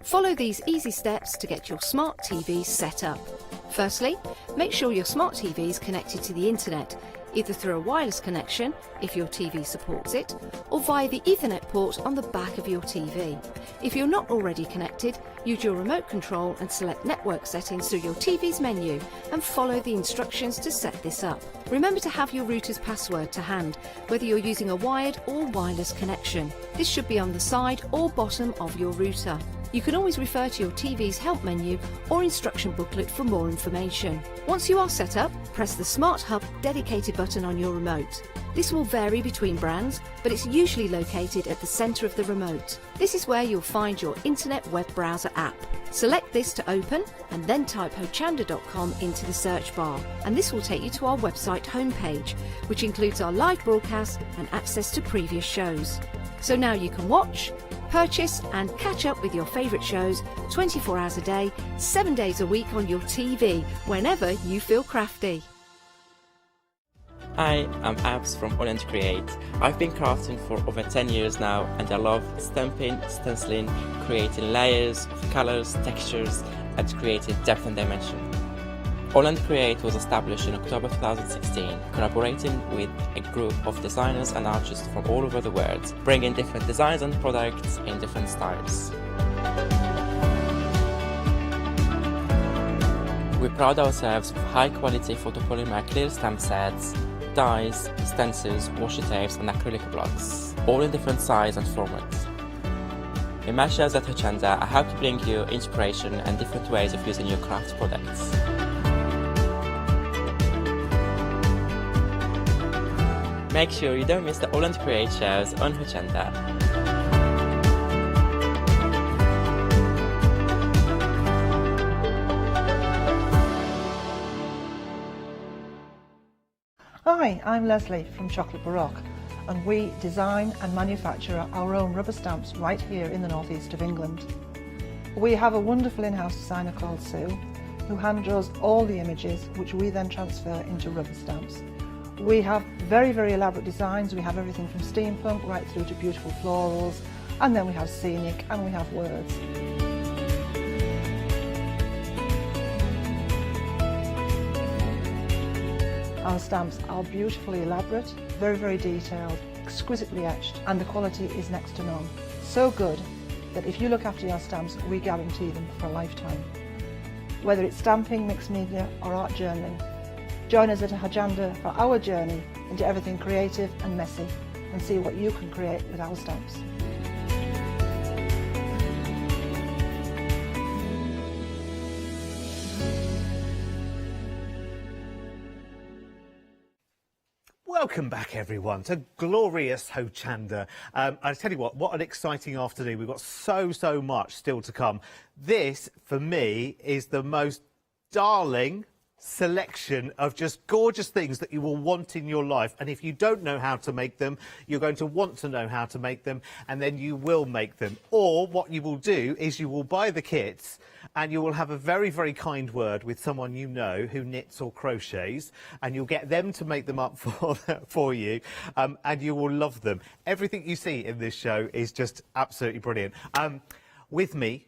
Follow these easy steps to get your smart TV set up. Firstly, make sure your smart TV is connected to the internet, either through a wireless connection, if your TV supports it, or via the Ethernet port on the back of your TV. If you're not already connected, use your remote control and select network settings through your TV's menu and follow the instructions to set this up. Remember to have your router's password to hand, whether you're using a wired or wireless connection. This should be on the side or bottom of your router. You can always refer to your TV's help menu or instruction booklet for more information. Once you are set up, press the Smart Hub dedicated button on your remote. This will vary between brands, but it's usually located at the centre of the remote. This is where you'll find your internet web browser app. Select this to open and then type hochanda.com into the search bar, and this will take you to our website homepage, which includes our live broadcast and access to previous shows. So now you can watch, purchase and catch up with your favourite shows 24 hours a day, 7 days a week on your TV, whenever you feel crafty. Hi, I'm Abs from Untitled Create. I've been crafting for over 10 years now, and I love stamping, stenciling, creating layers, colours, textures and creating depth and dimension. Untitled Create was established in October 2016, collaborating with a group of designers and artists from all over the world, bringing different designs and products in different styles. We pride ourselves with high quality photopolymer clear stamp sets, dies, stencils, washi tapes and acrylic blocks, all in different sizes and formats. In my shows at Hochanda, I hope to bring you inspiration and different ways of using your craft products. Make sure you don't miss the Untitled Create shows on Hochanda. Hi, I'm Leslie from Chocolate Baroque, and we design and manufacture our own rubber stamps right here in the northeast of England. We have a wonderful in-house designer called Sue, who hand draws all the images, which we then transfer into rubber stamps. We have very, very elaborate designs. We have everything from steampunk right through to beautiful florals, and then we have scenic and we have words. Our stamps are beautifully elaborate, very, very detailed, exquisitely etched, and the quality is next to none. So good that if you look after your stamps, we guarantee them for a lifetime. Whether it's stamping, mixed media or art journaling, join us at Hochanda for our journey into everything creative and messy and see what you can create with our stamps. Welcome back, everyone, to glorious Hochanda. I tell you what an exciting afternoon. We've got so much still to come. This, for me, is the most darling selection of just gorgeous things that you will want in your life. And if you don't know how to make them, you're going to want to know how to make them, and then you will make them. Or what you will do is you will buy the kits and you will have a very kind word with someone you know who knits or crochets, and you'll get them to make them up for you, and you will love them. Everything you see in this show is just absolutely brilliant. With me,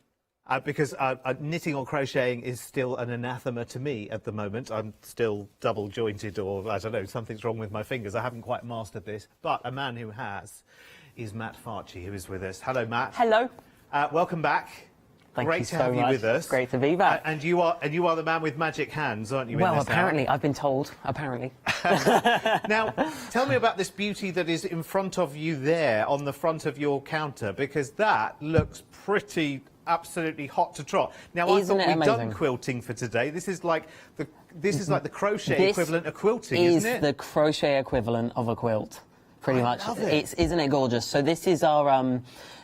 because knitting or crocheting is still an anathema to me at the moment. I'm still double jointed, or I don't know, something's wrong with my fingers. I haven't quite mastered this. But a man who has is Matt Farchi, who is with us. Hello, Matt. Hello. Welcome back. Thank Great you to so have you much. with us. Great to be back. And you are the man with magic hands, aren't you? Well, in this apparently, I've been told. Apparently. Now, tell me about this beauty that is in front of you there, on the front of your counter, because that looks pretty absolutely hot to trot. Now, Isn't I it thought we'd done amazing? Quilting for today. This is like the crochet equivalent of quilting, is isn't it? the crochet equivalent of a quilt, pretty much. Love it. Isn't it gorgeous? So this is our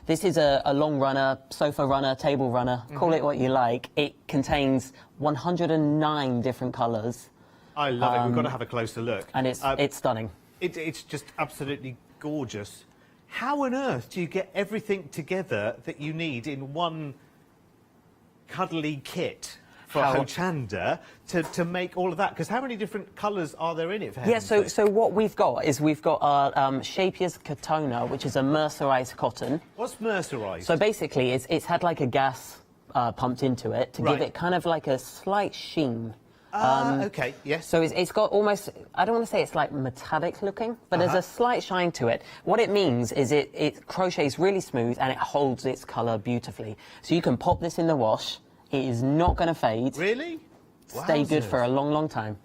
this is a long runner, sofa runner, table runner. Call it what you like. It contains 109 different colours. I love it. We've got to have a closer look. And it's stunning. It's just absolutely gorgeous. How on earth do you get everything together that you need in one cuddly kit for Hochanda to make all of that? Because how many different colours are there in it? For Yeah, heaven's sake? so what we've got is we've got our Scheepjes Katona, which is a mercerised cotton. What's mercerised? So basically, it's had like a gas pumped into it to give it kind of like a slight sheen. OK, yes. So it's got almost, I don't want to say it's like metallic looking, but there's a slight shine to it. What it means is it crochets really smooth and it holds its colour beautifully. So you can pop this in the wash. It is not going to fade. Really? Stay good for a long time.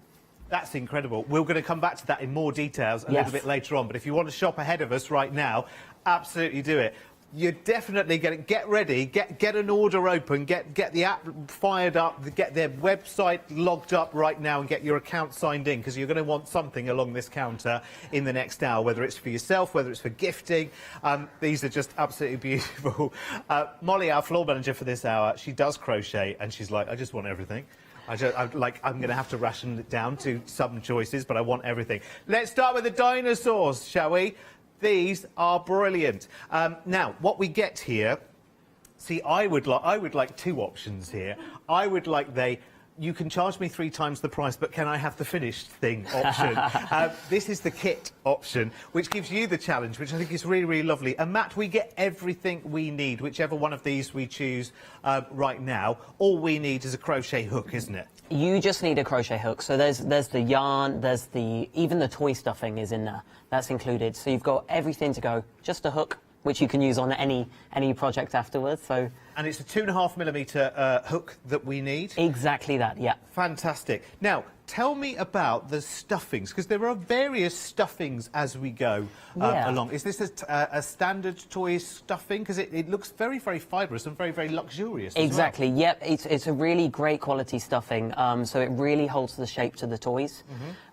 That's incredible. We're going to come back to that in more details a little bit later on. But if you want to shop ahead of us right now, absolutely do it. You're definitely going to get ready, get an order open, get the app fired up, get their website logged up right now and get your account signed in, because you're going to want something along this counter in the next hour, whether it's for yourself, whether it's for gifting. These are just absolutely beautiful. Molly, our floor manager for this hour, she does crochet and she's like, I just want everything. I'm going to have to ration it down to some choices, but I want everything. Let's start with the dinosaurs, shall we? These are brilliant. Now, what we get here, see, I would like two options here. I would like you can charge me 3 times the price, but can I have the finished thing option? This is the kit option, which gives you the challenge, which I think is really lovely. And Matt, we get everything we need, whichever one of these we choose right now. All we need is a crochet hook, isn't it? You just need a crochet hook. So there's the yarn, even the toy stuffing is in there. That's included. So you've got everything to go. Just a hook, which you can use on any project afterwards. So. And it's a 2.5mm hook that we need? Exactly that, yeah. Fantastic. Now, tell me about the stuffings, because there are various stuffings as we go along. Is this a standard toy stuffing? Because it looks very fibrous and very luxurious. Exactly, yep. It's a really great quality stuffing, so it really holds the shape to the toys.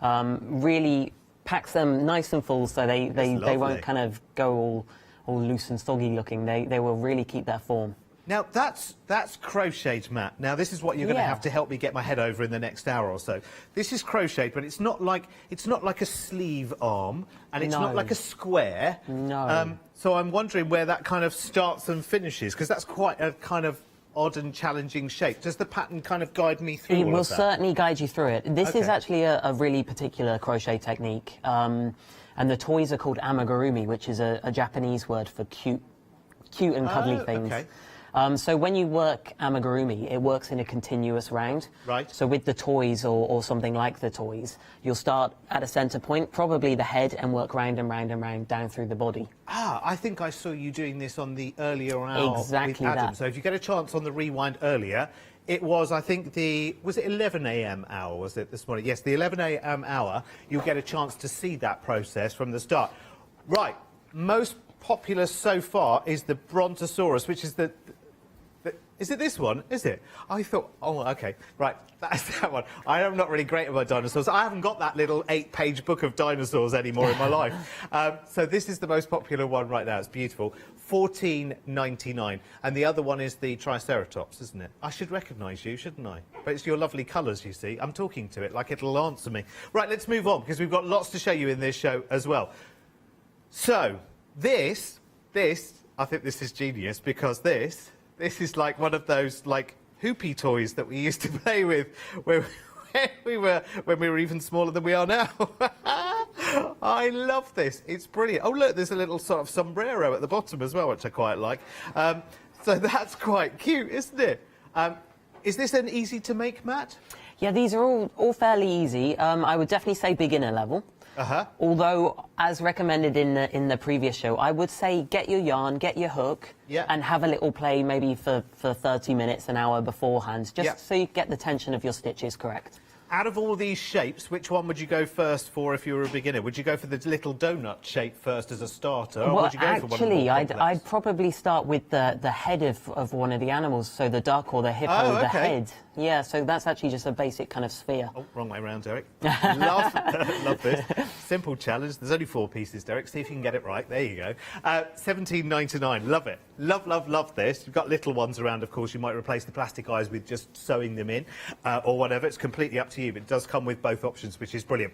Really packs them nice and full, so they won't kind of go all loose and soggy looking. They will really keep their form. Now, that's crocheted, Matt. Now, this is what you're going to have to help me get my head over in the next hour or so. This is crocheted, but it's not like a sleeve arm, and it's not like a square. No. So I'm wondering where that kind of starts and finishes, because that's quite a kind of odd and challenging shape. Does the pattern kind of guide me through all of that? It will certainly guide you through it. This is actually a really particular crochet technique, and the toys are called Amagurumi, which is a Japanese word for cute and cuddly things. Okay. So when you work amagurumi, it works in a continuous round. Right. So with the toys or something like the toys, you'll start at a centre point, probably the head, and work round and round and round down through the body. Ah, I think I saw you doing this on the earlier hour Exactly with Adam. that. So if you get a chance on the rewind earlier, it was, I think, was it 11 a.m. hour, was it, this morning? Yes, the 11 a.m. hour, you'll get a chance to see that process from the start. Right, most popular so far is the Brontosaurus, which is is it this one? Is it? I thought, oh, okay, right, that's that one. I am not really great about dinosaurs. I haven't got that little 8-page book of dinosaurs anymore in my life. So this is the most popular one right now. It's beautiful. $14.99. And the other one is the Triceratops, isn't it? I should recognise you, shouldn't I? But it's your lovely colours, you see. I'm talking to it like it'll answer me. Right, let's move on, because we've got lots to show you in this show as well. So, this, I think this is genius, because this is like one of those, like, hoopy toys that we used to play with when we were even smaller than we are now. I love this. It's brilliant. Oh, look, there's a little sort of sombrero at the bottom as well, which I quite like. So that's quite cute, isn't it? Is this an easy to make, Matt? Yeah, these are all fairly easy. I would definitely say beginner level. Although, as recommended in the previous show, I would say get your yarn, get your hook, and have a little play maybe for 30 minutes, an hour beforehand, just so you get the tension of your stitches correct. Out of all these shapes, which one would you go first for if you were a beginner? Would you go for the little donut shape first as a starter? Or Well, would you go actually, for one more complex? I'd probably start with the head of one of the animals, so the duck or the hippo, the head. Yeah, so that's actually just a basic kind of sphere. Oh, wrong way around, Derek. Love this. Simple challenge. There's only 4 pieces, Derek. See if you can get it right. There you go. $17.99. Love it. Love this. You've got little ones around, of course. You might replace the plastic eyes with just sewing them in or whatever. It's completely up to you, but it does come with both options, which is brilliant.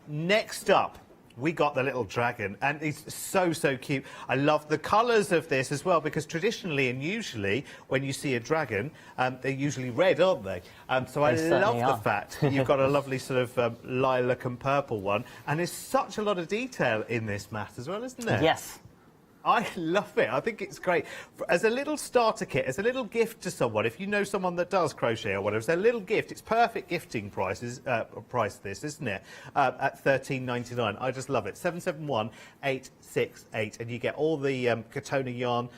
Next up, we got the little dragon, and it's so cute. I love the colours of this as well, because traditionally and usually when you see a dragon, they're usually red, aren't they? So I love the fact you've got a lovely sort of lilac and purple one, and there's such a lot of detail in this, Matt, as well, isn't there? Yes. I love it. I think it's great. As a little starter kit, as a little gift to someone, if you know someone that does crochet or whatever, it's a little gift. It's perfect gifting price, this, isn't it? At $13.99. I just love it. 771868, and you get all the Katona yarn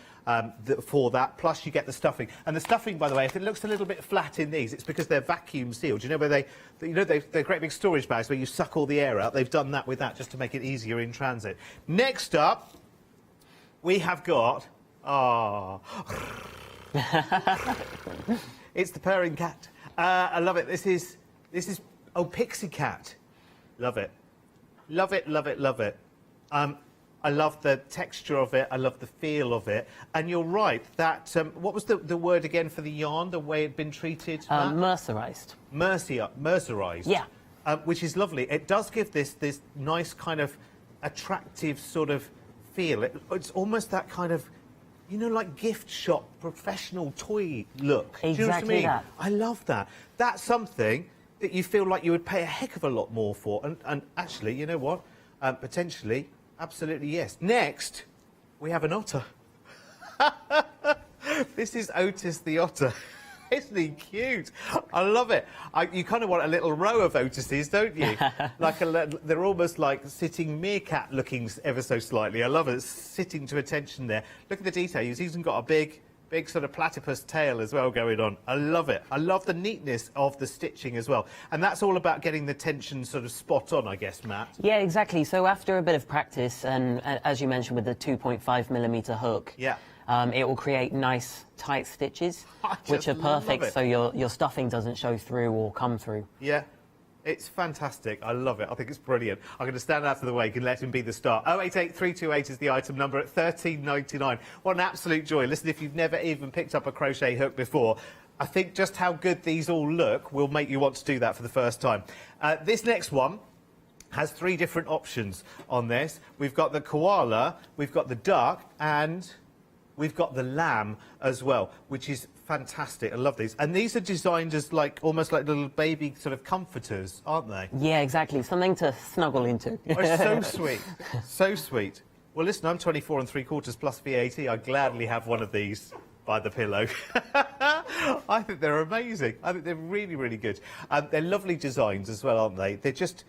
for that, plus you get the stuffing. And the stuffing, by the way, if it looks a little bit flat in these, it's because they're vacuum sealed. You know where they're great big storage bags where you suck all the air out. They've done that with that just to make it easier in transit. Next up, we have got, it's the purring cat. I love it. This is, Pixie Cat. Love it. Love it. I love the texture of it. I love the feel of it. And you're right, that, what was the word again for the yarn, the way it'd been treated? Mercerized. Mercerized. Yeah. Which is lovely. It does give this nice kind of attractive sort of feel. It's almost that kind of, you know, like gift shop professional toy look. Exactly. Do you know what I mean? That. I love that. That's something that you feel like you would pay a heck of a lot more for. And actually, you know what? Potentially, absolutely yes. Next, we have an otter. This is Otis the otter. Isn't he cute? I love it. You kind of want a little row of Otises, don't you? They're almost like sitting meerkat looking ever so slightly. I love it. It's sitting to attention there. Look at the detail. He's even got a big sort of platypus tail as well going on. I love it. I love the neatness of the stitching as well. And that's all about getting the tension sort of spot on, I guess, Matt. Yeah, exactly. So after a bit of practice, and as you mentioned with the 2.5mm hook, it will create nice tight stitches, which are perfect so your stuffing doesn't show through or come through. Yeah, it's fantastic. I love it. I think it's brilliant. I'm going to stand out of the way and let him be the star. 088328 is the item number at $13.99. What an absolute joy. Listen, if you've never even picked up a crochet hook before, I think just how good these all look will make you want to do that for the first time. This next one has 3 different options on this. We've got the koala, we've got the duck, and we've got the lamb as well, which is fantastic. I love these. And these are designed as almost like little baby sort of comforters, aren't they? Yeah, exactly. Something to snuggle into. Oh, so sweet. So sweet. Well, listen, I'm 24 3/4 plus VAT. I'd gladly have one of these by the pillow. I think they're amazing. I think they're really, really good. They're lovely designs as well, aren't they? They're just,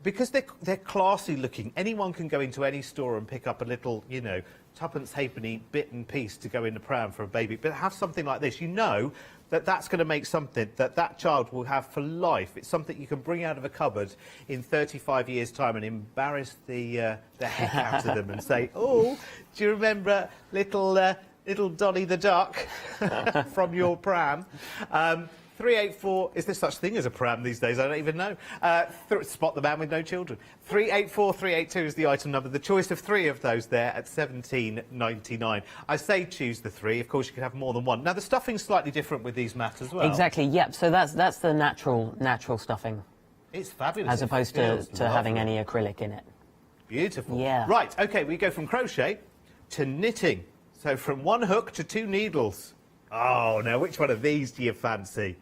because they're classy looking, anyone can go into any store and pick up a little, you know, tuppence halfpenny bit and piece to go in the pram for a baby. But have something like this, you know that that's going to make something that child will have for life. It's something you can bring out of a cupboard in 35 years' time and embarrass the heck out of them and say, oh, do you remember little Donny the Duck from your pram? 384, is there such thing as a pram these days? I don't even know. Spot the man with no children. 384382 is the item number. The choice of 3 of those there at £17.99. I say choose the 3. Of course, you can have more than one. Now, the stuffing's slightly different with these mats as well. Exactly, yep. So that's the natural stuffing. It's fabulous. As opposed to having any acrylic in it. Beautiful. Yeah. Right, OK, we go from crochet to knitting. So from 1 hook to 2 needles. Oh, now, which one of these do you fancy?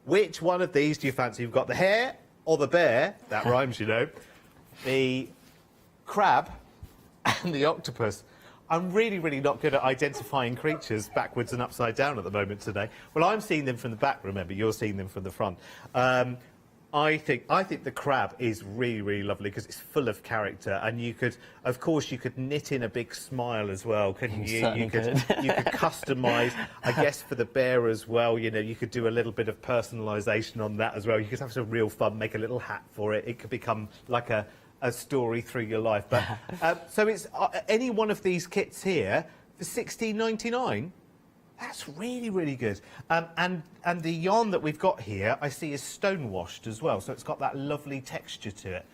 Which one of these do you fancy? You've got the hare or the bear, that rhymes, you know, the crab and the octopus. I'm really, really not good at identifying creatures backwards and upside down at the moment today. Well, I'm seeing them from the back, remember, you're seeing them from the front. I think the crab is really, really lovely because it's full of character, and you could, of course, you could knit in a big smile as well, couldn't you? You could customise, I guess, for the bear as well. You know, you could do a little bit of personalisation on that as well. You could have some real fun, make a little hat for it. It could become like a story through your life. But so it's any one of these kits here for £16.99. That's really, really good. And the yarn that we've got here, I see, is stone washed as well. So it's got that lovely texture to it,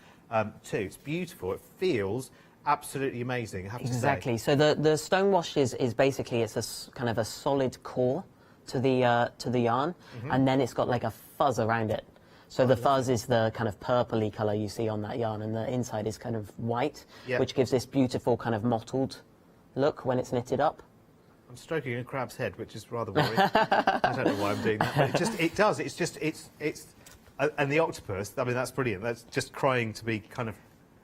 too. It's beautiful. It feels absolutely amazing, I have to say. Exactly. So the stone wash is basically, it's a kind of a solid core to the yarn, and then it's got like a fuzz around it. So the fuzz is the kind of purpley colour you see on that yarn, and the inside is kind of white, which gives this beautiful kind of mottled look when it's knitted up. I'm stroking a crab's head, which is rather worrying. I don't know why I'm doing that, but it does. And the octopus, I mean, that's brilliant. That's just crying to be kind of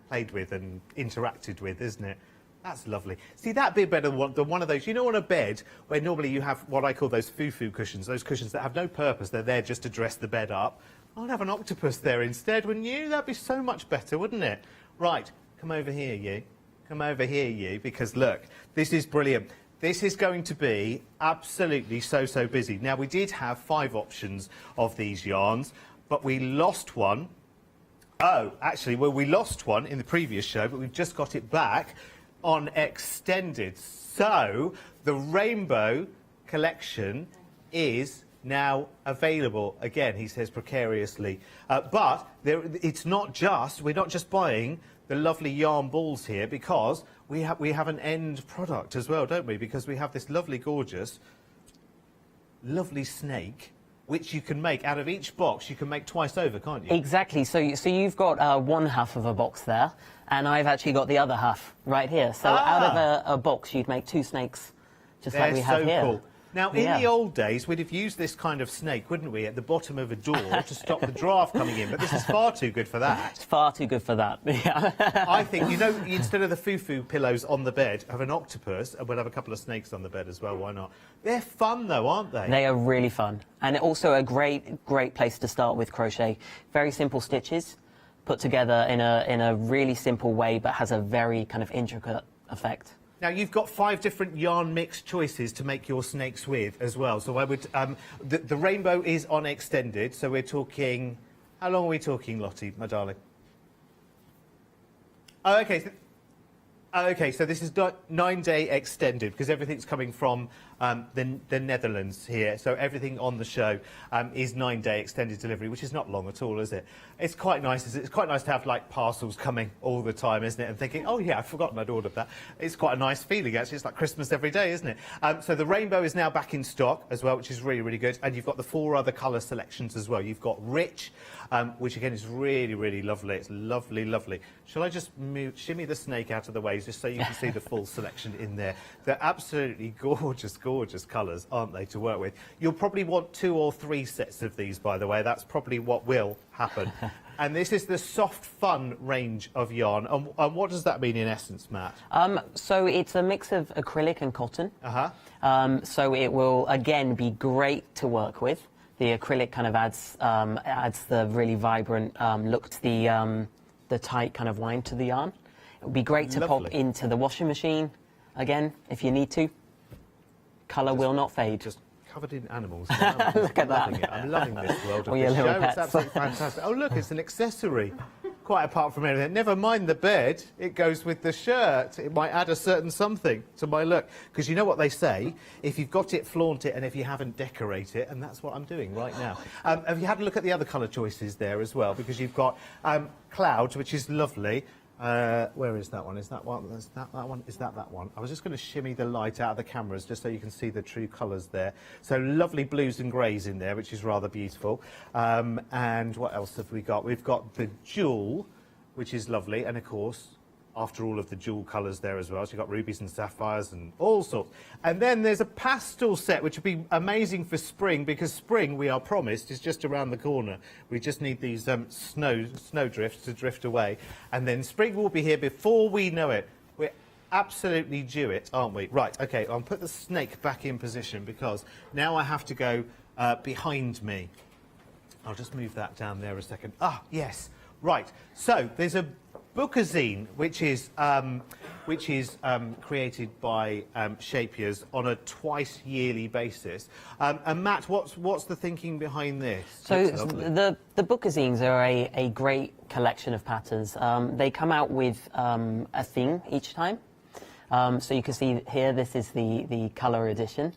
played with and interacted with, isn't it? That's lovely. See, that'd be better than one of those, you know, on a bed where normally you have what I call those foo-foo cushions, those cushions that have no purpose. They're there just to dress the bed up. I'd have an octopus there instead, wouldn't you? That'd be so much better, wouldn't it? Right, come over here, you. Come over here, you, because look, this is brilliant. This is going to be absolutely so busy. Now, we did have 5 options of these yarns, but we lost one. Oh, actually, well, we lost one in the previous show, but we've just got it back on extended. So, the rainbow collection is now available. Again, he says precariously. But it's not just, we're not just buying the lovely yarn balls here, because we have an end product as well, don't we? Because we have this lovely, gorgeous, lovely snake, which you can make out of each box. You can make twice over, can't you? Exactly. So you've got one half of a box there, and I've actually got the other half right here. So out of a box, you'd make 2 snakes, just like we have here. Cool. Now, in the old days, we'd have used this kind of snake, wouldn't we, at the bottom of a door to stop the draft coming in, but this is far too good for that. It's far too good for that, yeah. I think, you know, instead of the foo-foo pillows on the bed, have an octopus, and we'll have a couple of snakes on the bed as well, why not? They're fun, though, aren't they? They are really fun, and also a great place to start with crochet. Very simple stitches, put together in a really simple way, but has a very kind of intricate effect. Now, you've got 5 different yarn mix choices to make your snakes with as well. So I would... the rainbow is on extended, so we're talking... How long are we talking, Lottie, my darling? Oh, OK. OK, so this is 9-day extended, because everything's coming from the Netherlands here. So everything on the show is 9-day extended delivery, which is not long at all, is it? It's quite nice. It's quite nice to have, like, parcels coming all the time, isn't it? And thinking, oh, yeah, I've forgotten I'd ordered that. It's quite a nice feeling, actually. It's like Christmas every day, isn't it? So the rainbow is now back in stock as well, which is really, really good. And you've got the 4 other colour selections as well. You've got rich, which, again, is really, really lovely. It's lovely, lovely. Shall I just shimmy the snake out of the way just so you can see the full selection in there? They're absolutely gorgeous, gorgeous colours, aren't they, to work with? You'll probably want 2 or 3 sets of these, by the way. That's probably what will happen. And this is the soft fun range of yarn. And what does that mean in essence, Matt? So it's a mix of acrylic and cotton. So it will, again, be great to work with. The acrylic kind of adds the really vibrant look to the tight kind of wind to the yarn. It would be great to pop into the washing machine, again, if you need to. Colour will not fade. Just covered in animals. Look at that. I'm loving this world of All your this little show. pets. It's absolutely fantastic. Oh, look, it's an accessory. Quite apart from anything. Never mind the bed, it goes with the shirt. It might add a certain something to my look. Because you know what they say, if you've got it, flaunt it, and if you haven't, decorate it. And that's what I'm doing right now. Have you had a look at the other colour choices there as well? Because you've got clouds, which is lovely. Where is that one? Is that one? Is that one? Is that one? I was just going to shimmy the light out of the cameras just so you can see the true colours there. So lovely blues and greys in there, which is rather beautiful. And what else have we got? We've got the jewel, which is lovely. And of course, after all of the jewel colours there as well, so you've got rubies and sapphires and all sorts. And then there's a pastel set, which would be amazing for spring, because spring, we are promised, is just around the corner. We just need these snow drifts to drift away. And then spring will be here before we know it. We're absolutely due it, aren't we? Right, OK, I'll put the snake back in position, because now I have to go behind me. I'll just move that down there a second. Ah, yes. Right, so there's a bookazine, which is created by Scheepjes on a twice-yearly basis. And Matt, what's the thinking behind this? So the bookazines are a great collection of patterns. They come out with a theme each time. So you can see here, this is the colour edition.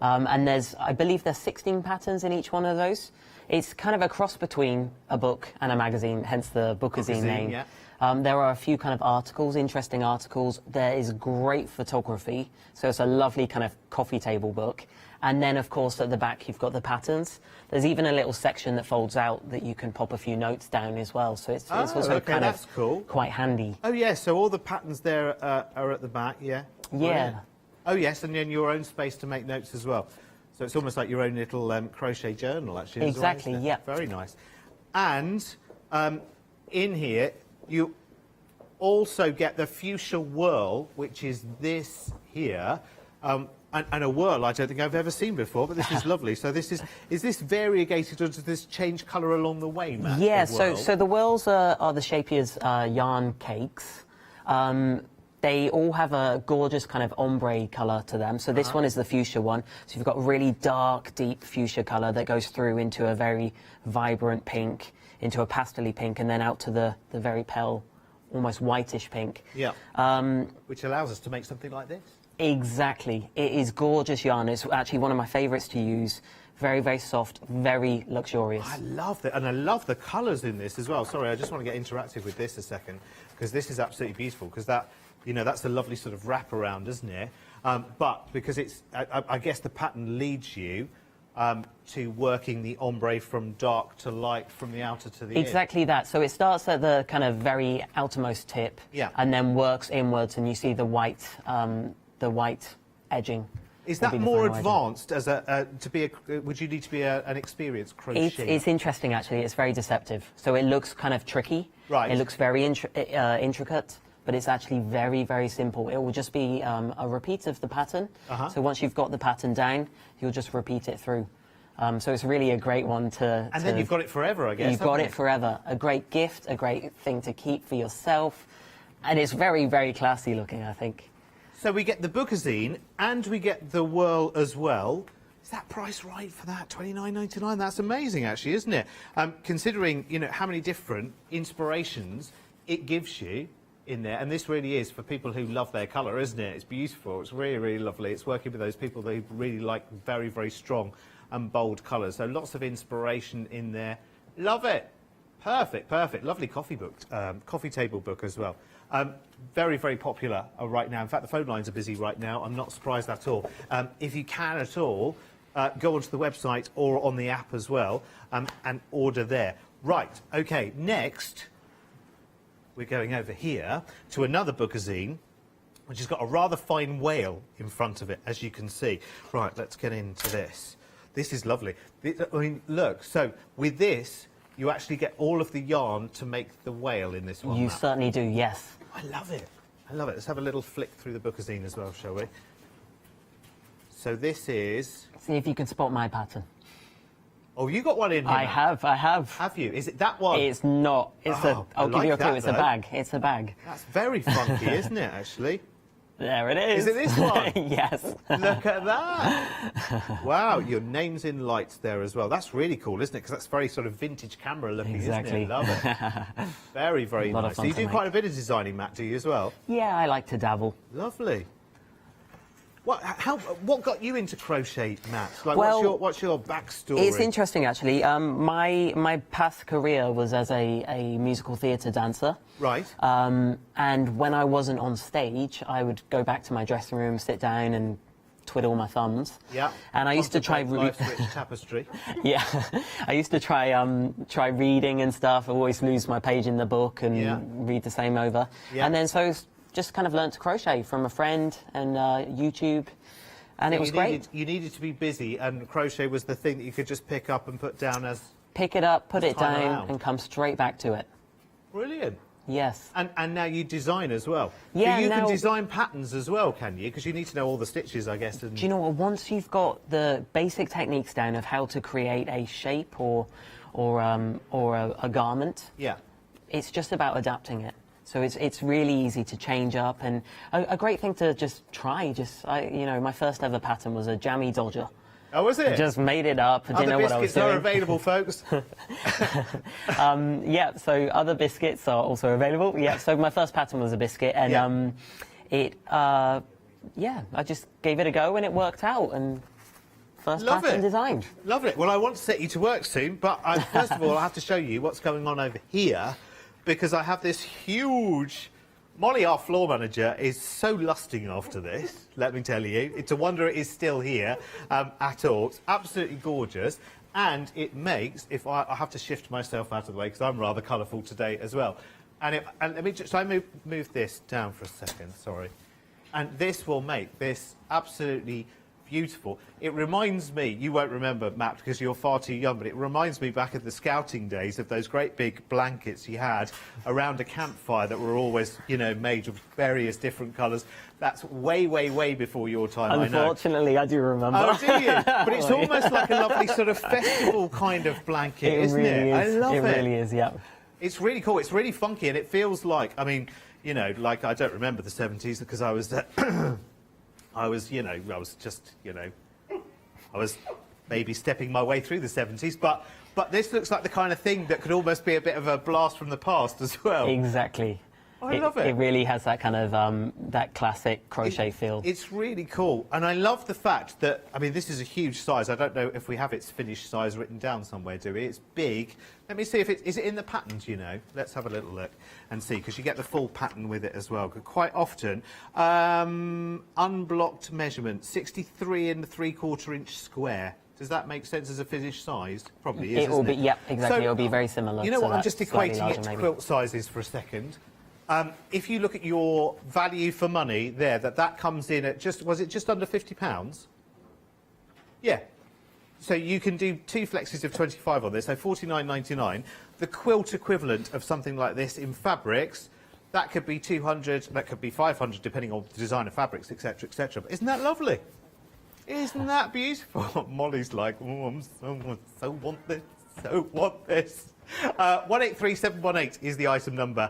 And I believe there's 16 patterns in each one of those. It's kind of a cross between a book and a magazine, hence the bookazine name. Yeah. There are a few kind of articles, interesting articles. There is great photography, so it's a lovely kind of coffee table book. And then, of course, at the back, you've got the patterns. There's even a little section that folds out that you can pop a few notes down as well. So it's also kind of cool. Quite handy. Oh, yes, so all the patterns there are at the back, yeah? Yeah. Oh, yes, and then your own space to make notes as well. So it's almost like your own little crochet journal, actually. Exactly, yeah. Very nice. And in here, you also get the Fuchsia Whirl, which is this here. And a whirl I don't think I've ever seen before, but this is lovely. So is this variegated, or does this change colour along the way, Matt? Yeah, so the whirls are the Scheepjes yarn cakes. They all have a gorgeous kind of ombre colour to them. So this one is the fuchsia one. So you've got really dark, deep fuchsia colour that goes through into a very vibrant pink, into a pastel-y pink, and then out to the very pale, almost whitish pink. Yeah. Which allows us to make something like this. Exactly. It is gorgeous yarn. It's actually one of my favourites to use. Very, very soft, very luxurious. I love that, and I love the colours in this as well. Sorry, I just want to get interactive with this a second, because this is absolutely beautiful, because that, you know, that's a lovely sort of wraparound, isn't it? But because it's, I guess the pattern leads you to working the ombre from dark to light, from the outer to the Exactly that. So it starts at the kind of very outermost tip, and then works inwards, and you see the white edging. Is that more advanced as would you need to be an experienced crochet? It's interesting, actually. It's very deceptive. So it looks kind of tricky. Right. It looks very intricate, but it's actually very, very simple. It will just be a repeat of the pattern. So once you've got the pattern down, you'll just repeat it through. So it's really a great one to... And then you've got it forever, I guess. You've got it forever. A great gift, a great thing to keep for yourself. And it's very, very classy looking, I think. So we get the bookazine and we get the whirl as well. Is that price right for that? $29.99? That's amazing, actually, isn't it? Considering, you know, how many different inspirations it gives you in there. And this really is for people who love their colour, isn't it? It's beautiful. It's really, really lovely. It's working with those people who really like very, very strong and bold colours. So lots of inspiration in there. Love it. Perfect, perfect. Lovely coffee table book as well. Very, very popular right now. In fact, the phone lines are busy right now. I'm not surprised at all. If you can at all, go onto the website or on the app as well and order there. Right, OK, next we're going over here to another bookazine, which has got a rather fine whale in front of it, as you can see. Right, let's get into this. This is lovely. I mean, look, so with this, you actually get all of the yarn to make the whale in this one. You Matt. certainly do, yes. I love it. I love it. Let's have a little flick through the bookazine as well, shall we? So this is... See if you can spot my pattern. Oh, you got one in here. I have. Have you? Is it that one? It's not. It's I'll give you a clue. It's a bag. It's a bag. That's very funky, isn't it, actually? There it is. Is it this one? Yes. Look at that. Wow, your name's in lights there as well. That's really cool, isn't it? Because that's very sort of vintage camera looking, Exactly. isn't it? Love it. Very, very A lot of nice. fun So you to do make. quite a bit of designing, Matt, do you, as well? Yeah, I like to dabble. Lovely. What got you into crochet, Matt? Like, Well, what's your backstory? It's interesting, actually. My past career was as a musical theatre dancer. Right. And when I wasn't on stage, I would go back to my dressing room, sit down and twiddle my thumbs. Yeah. And I used to try... Life's rich tapestry. Yeah. I used to try reading and stuff. I always lose my page in the book and read the same over. Yeah. And then just kind of learnt to crochet from a friend and YouTube, and it was great. You needed to be busy, and crochet was the thing that you could just pick up and put down as... Pick it up, put it time down, around. and come straight back to it. Brilliant. Yes. And now you design as well. Yeah, So you now- can design patterns as well, can you? Because you need to know all the stitches, I guess. And... Do you know what? Once you've got the basic techniques down of how to create a shape or a garment, Yeah. it's just about adapting it. So it's really easy to change up, and a great thing to just try. My first ever pattern was a jammy dodger. Oh, was it? I just made it up. I didn't know what I was biscuits are doing. available, folks. Yeah, so other biscuits are also available. Yeah, so my first pattern was a biscuit, and I just gave it a go, and it worked out, and first Love pattern it. designed. Love it. Well, I want to set you to work soon, but first of all, I have to show you what's going on over here, because I have this huge... Molly, our floor manager, is so lusting after this, let me tell you. It's a wonder it is still here at all. It's absolutely gorgeous. And it makes, if I have to shift myself out of the way, because I'm rather colourful today as well. And let me just, so I move this down for a second, sorry. And this will make this absolutely beautiful. It reminds me, you won't remember, Matt, because you're far too young, but it reminds me back of the scouting days of those great big blankets you had around a campfire that were always, made of various different colours. That's way, way, way before your time, I know. Unfortunately, I do remember. Oh, do you? But it's almost like a lovely sort of festival kind of blanket, isn't really it? Is. I love it. It really is, yeah. It's really cool. It's really funky, and it feels like, I mean, like I don't remember the 70s because I was... I was maybe stepping my way through the 70s, but this looks like the kind of thing that could almost be a bit of a blast from the past as well. Exactly. I love it. It really has that kind of that classic crochet feel. It's really cool, and I love the fact that, I mean, this is a huge size. I don't know if we have its finished size written down somewhere, do we? It's big. Let me see if is it in the pattern, do you know? Let's have a little look and see, because you get the full pattern with it as well. 'Cause quite often, unblocked measurement, 63 3/4 inch square. Does that make sense as a finished size? Probably is, It will isn't be, yeah, exactly. So, It'll be very similar. You know to what? I'm that, just slightly equating larger, it to maybe. quilt sizes for a second. If you look at your value for money there, that comes in at was it just under £50? Yeah. So you can do 2 flexes of 25 on this, so £49.99. The quilt equivalent of something like this in fabrics, that could be 200, that could be 500, depending on the design of fabrics, etc., etc. Isn't that lovely? Isn't that beautiful? Molly's like, oh, I so want this, so want this. 183718 is the item number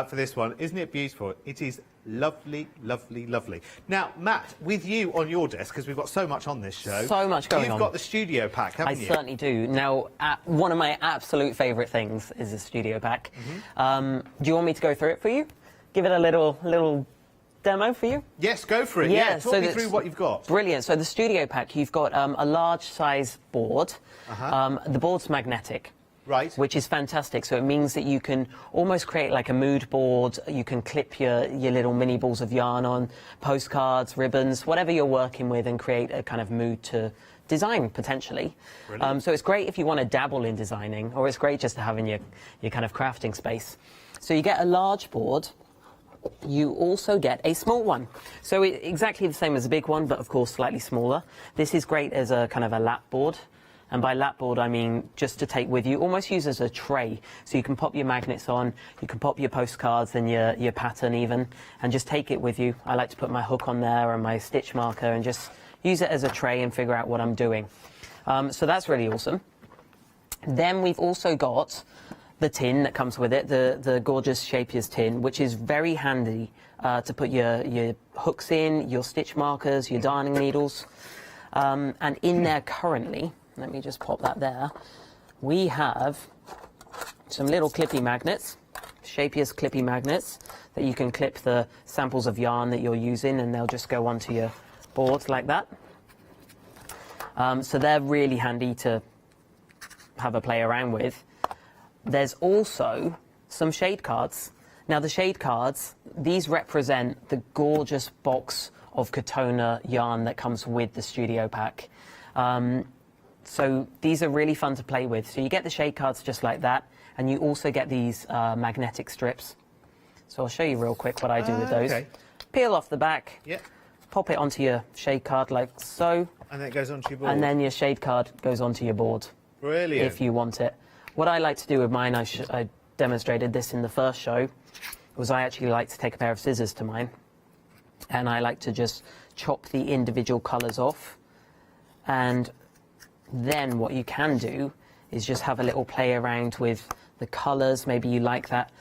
for this one. Isn't it beautiful? It is lovely, lovely, lovely. Now, Matt, with you on your desk, because we've got so much on this show. So much going on. You've got the studio pack, haven't you? I certainly do. Now, one of my absolute favourite things is the studio pack. Do you want me to go through it for you? Give it a little demo for you? Yes, go for it. Yeah, talk me through what you've got. Brilliant. So the studio pack, you've got a large size board. The board's magnetic. Right. Which is fantastic. So it means that you can almost create like a mood board. You can clip your little mini balls of yarn on, postcards, ribbons, whatever you're working with, and create a kind of mood to design, potentially. So it's great if you want to dabble in designing, or it's great just to have in your kind of crafting space. So you get a large board. You also get a small one. So exactly the same as a big one, but of course slightly smaller. This is great as a kind of a lap board. And by lapboard, I mean just to take with you, almost use as a tray. So you can pop your magnets on, you can pop your postcards and your pattern even, and just take it with you. I like to put my hook on there and my stitch marker and just use it as a tray and figure out what I'm doing. So that's really awesome. Then we've also got the tin that comes with it, the gorgeous Scheepjes tin, which is very handy to put your hooks in, your stitch markers, your darning needles. And in there currently, let me just pop that there, we have some little clippy magnets, Scheepjes clippy magnets, that you can clip the samples of yarn that you're using, and they'll just go onto your board like that. So they're really handy to have a play around with. There's also some shade cards. Now the shade cards, these represent the gorgeous box of Katona yarn that comes with the studio pack. So these are really fun to play with. So you get the shade cards just like that, and you also get these magnetic strips. So I'll show you real quick what I do with those. Okay. Peel off the back, Yep. pop it onto your shade card like so, And then it goes onto your board. and then your shade card goes onto your board. Brilliant. If you want it. What I like to do with mine, I demonstrated this in the first show, was I actually like to take a pair of scissors to mine, and I like to just chop the individual colours off, and then what you can do is just have a little play around with the colours. Maybe you like that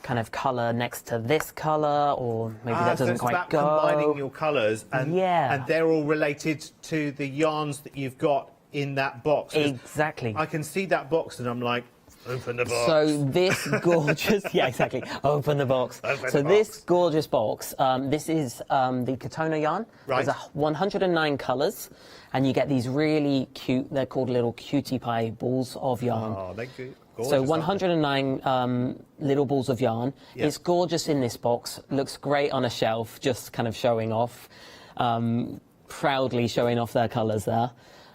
kind of colour next to this colour, or maybe that so doesn't it's quite about go. combining your colours, and Yeah. and they're all related to the yarns that you've got in that box. 'Cause Exactly. I can see that box and I'm like, open the box. So this gorgeous, yeah, exactly. Open the box. Open So the this box. gorgeous box, this is the Katona yarn. Right. There's 109 colours, and you get these really cute. They're called little cutie pie balls of yarn. Oh, they're good. Gorgeous, So aren't they? 109 little balls of yarn. Yeah. It's gorgeous in this box. Looks great on a shelf, just kind of showing off, proudly showing off their colours there.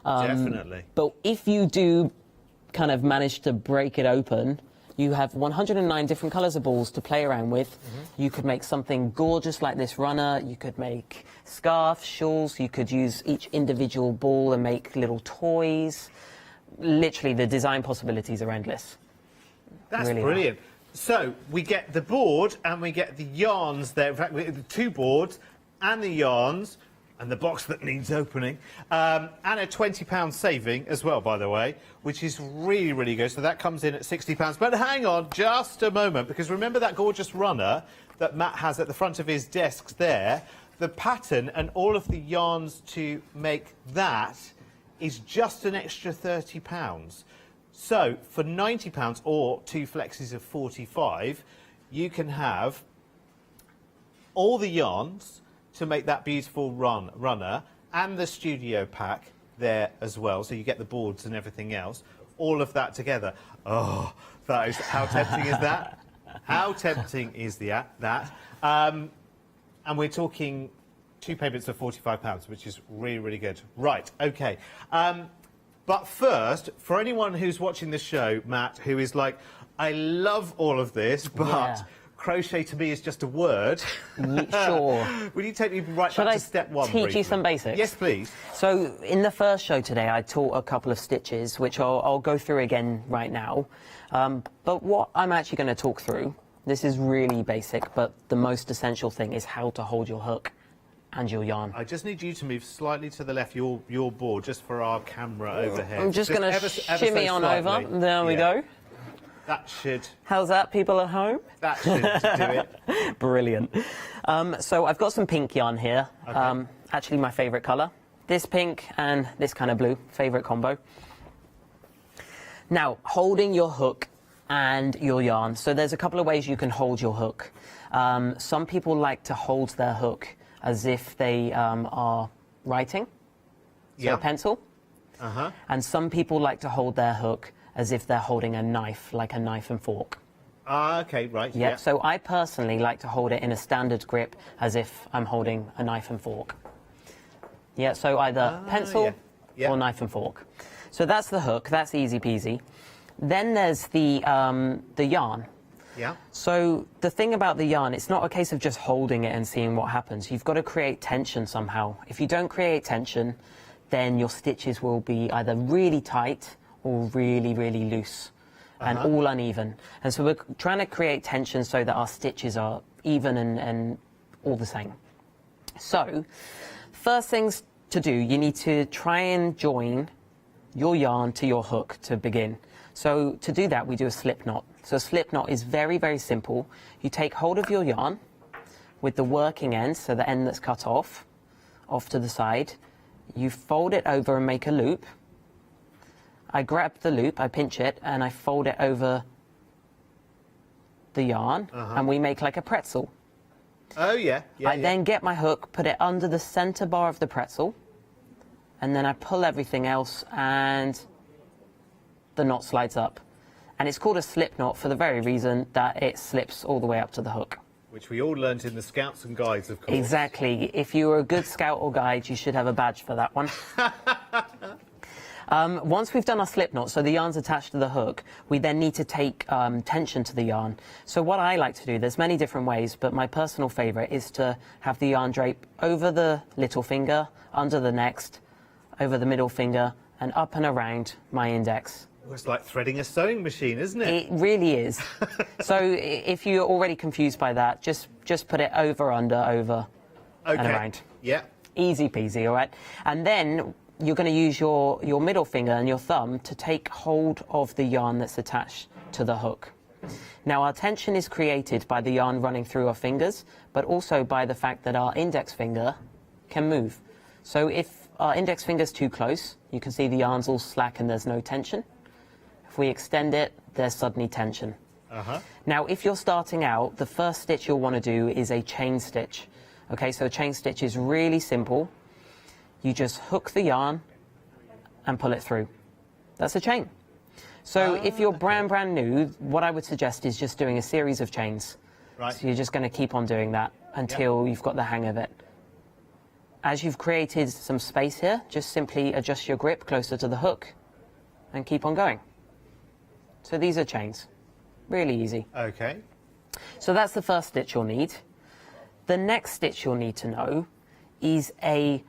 Definitely. But if you do kind of manage to break it open, you have 109 different colours of balls to play around with. You could make something gorgeous like this runner. You could make scarves, shawls. You could use each individual ball and make little toys. Literally, the design possibilities are endless. That's really brilliant. So we get the board and we get the yarns there. In fact, we get the two boards and the yarns and the box that needs opening, and a £20 saving as well, by the way, which is really, really good. So that comes in at £60. But hang on just a moment, because remember that gorgeous runner that Matt has at the front of his desk there? The pattern and all of the yarns to make that is just an extra £30. So for £90 or two flexes of 45, you can have all the yarns to make that beautiful runner and the studio pack there as well. So you get the boards and everything else, all of that together. Oh, that is, how tempting is that? How tempting is that? And we're talking two payments of £45, which is really, really good. Right, okay. But first, for anyone who's watching this show, Matt, who is like, I love all of this, but Yeah. crochet to me is just a word. Sure. Will you take me right Should back I to step one? teach you briefly? some basics? Yes, please. So in the first show today, I taught a couple of stitches, which I'll go through again right now. But what I'm actually going to talk through, this is really basic, but the most essential thing is how to hold your hook and your yarn. I just need you to move slightly to the left, your board, just for our camera overhead. I'm just going ever to so shimmy on slightly. over. There we Yeah. go. That should How's that, people at home? do it. Brilliant. So I've got some pink yarn here. Okay. Actually, my favourite colour. This pink and this kind of blue. Favourite combo. Now, holding your hook and your yarn. So there's a couple of ways you can hold your hook. Some people like to hold their hook as if they are writing, so Yeah. a pencil. Uh-huh. And some people like to hold their hook as if they're holding a knife, like a knife and fork. Ah, okay, right. Yeah. Yeah. So I personally like to hold it in a standard grip as if I'm holding a knife and fork. Yeah, so either pencil yeah. Yeah. or knife and fork. So that's the hook, that's easy peasy. Then there's the yarn. Yeah. So the thing about the yarn, it's not a case of just holding it and seeing what happens. You've got to create tension somehow. If you don't create tension, then your stitches will be either really tight or really, really loose and all uneven. And so we're trying to create tension so that our stitches are even and all the same. So, first things to do, you need to try and join your yarn to your hook to begin. So to do that, we do a slip knot. So a slip knot is very, very simple. You take hold of your yarn with the working end, so the end that's cut off to the side. You fold it over and make a loop. I grab the loop, I pinch it, and I fold it over the yarn, and we make like a pretzel. Oh, yeah. I then get my hook, put it under the center bar of the pretzel, and then I pull everything else, and the knot slides up. And it's called a slip knot for the very reason that it slips all the way up to the hook. Which we all learnt in the Scouts and Guides, of course. Exactly. If you were a good scout or guide, you should have a badge for that one. Once we've done our slip knot, so the yarn's attached to the hook, we then need to take tension to the yarn. So what I like to do, there's many different ways, but my personal favourite is to have the yarn drape over the little finger, under the next, over the middle finger, and up and around my index. It's like threading a sewing machine, isn't it? It really is. So if you're already confused by that, just put it over, under, over, and around. Yeah. Easy peasy, all right? And then you're going to use your middle finger and your thumb to take hold of the yarn that's attached to the hook. Now, our tension is created by the yarn running through our fingers, but also by the fact that our index finger can move. So if our index finger's too close, you can see the yarn's all slack and there's no tension. If we extend it, there's suddenly tension. Now, if you're starting out, the first stitch you'll want to do is a chain stitch. Okay, so a chain stitch is really simple. You just hook the yarn and pull it through. That's a chain. So if you're brand new, what I would suggest is just doing a series of chains. Right. So you're just going to keep on doing that until you've got the hang of it. As you've created some space here, just simply adjust your grip closer to the hook and keep on going. So these are chains. Really easy. Okay. So that's the first stitch you'll need. The next stitch you'll need to know is a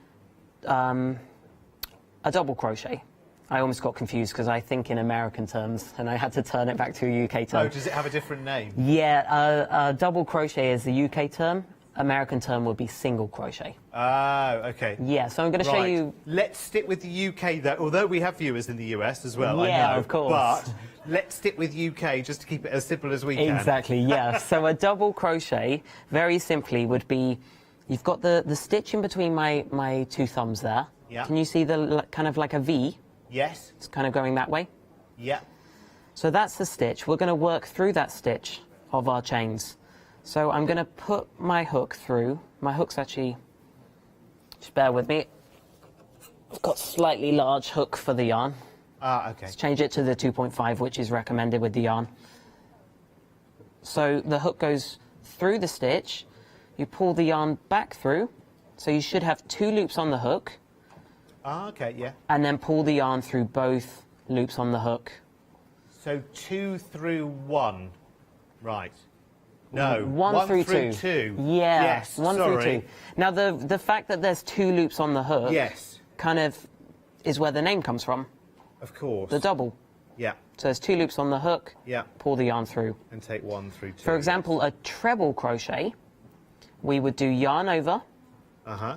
double crochet. I almost got confused because I think in American terms and I had to turn it back to a UK term. Oh, does it have a different name? Yeah, double crochet is the UK term. American term would be single crochet. Oh, okay. Yeah, so I'm going to show you... Let's stick with the UK, though, although we have viewers in the US as well, Yeah, I know. of course. But let's stick with UK just to keep it as simple as we can. Exactly, yeah. So a double crochet, very simply, would be... You've got the stitch in between my two thumbs there. Yeah. Can you see the kind of like a V? Yes. It's kind of going that way. Yeah. So that's the stitch. We're going to work through that stitch of our chains. So I'm going to put my hook through. My hook's actually, just bear with me. I've got slightly large hook for the yarn. Ah, okay. Let's change it to the 2.5, which is recommended with the yarn. So the hook goes through the stitch. You pull the yarn back through. So you should have 2 loops on the hook. Ah, okay, yeah. And then pull the yarn through both loops on the hook. So 2 through 1. Right. No, 1 through 2. 2. Yeah, yes, 1 sorry. through 2. Now, the fact that there's 2 loops on the hook Yes, kind of is where the name comes from, of course. the double. Yeah, So there's 2 loops on the hook, yeah. pull the yarn through. And take 1 through 2. For example, a treble crochet, we would do yarn over,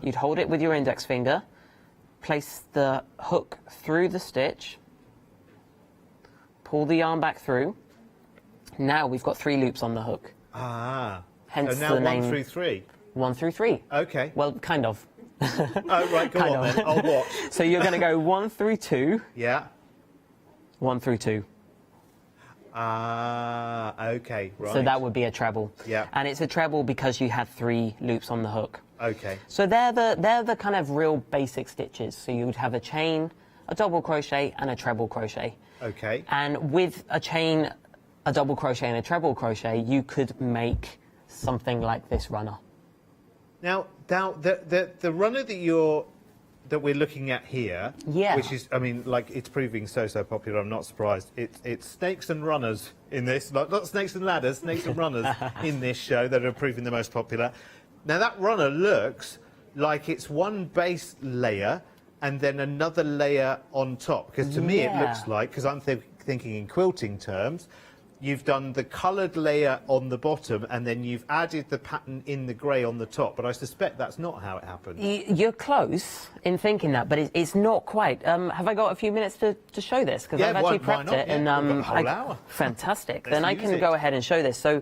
you'd hold it with your index finger, place the hook through the stitch, pull the yarn back through. Now we've got 3 loops on the hook. Ah. Hence so now the name 1 through 3. 1 through 3. Okay. Well, kind of. Oh, right, go Kind on of. then. I'll watch. So you're going to go 1 through 2, Yeah. 1 through 2. Ah, okay, right. So that would be a treble. Yeah. And it's a treble because you have 3 loops on the hook. Okay. So they're the kind of real basic stitches. So you would have a chain, a double crochet, and a treble crochet. Okay. And with a chain, a double crochet, and a treble crochet, you could make something like this runner. Now the runner that we're looking at here, Yeah. which is, I mean, like, it's proving so popular. I'm not surprised. It's snakes and runners in this, not snakes and ladders, snakes and runners in this show that are proving the most popular. Now that runner looks like it's one base layer, and then another layer on top. Because to me it looks like, because I'm thinking in quilting terms, you've done the coloured layer on the bottom and then you've added the pattern in the grey on the top, but I suspect that's not how it happened. You're close in thinking that, but it's not quite. Have I got a few minutes to show this? Because I've actually prepped it. Yeah, and we've got a whole hour. Fantastic. Then I can go ahead and show this. So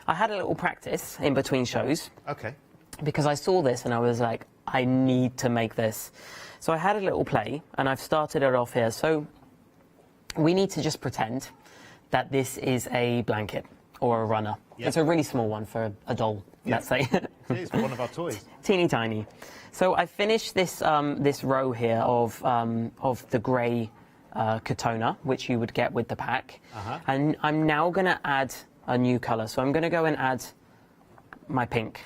I had a little practice in between shows. Okay. Because I saw this and I was like, I need to make this. So I had a little play and I've started it off here. So we need to just pretend that this is a blanket or a runner. Yep. It's a really small one for a doll, let's say. It is for one of our toys. Teeny tiny. So I finished this this row here of the grey katona, which you would get with the pack. And I'm now going to add a new colour. So I'm going to go and add my pink.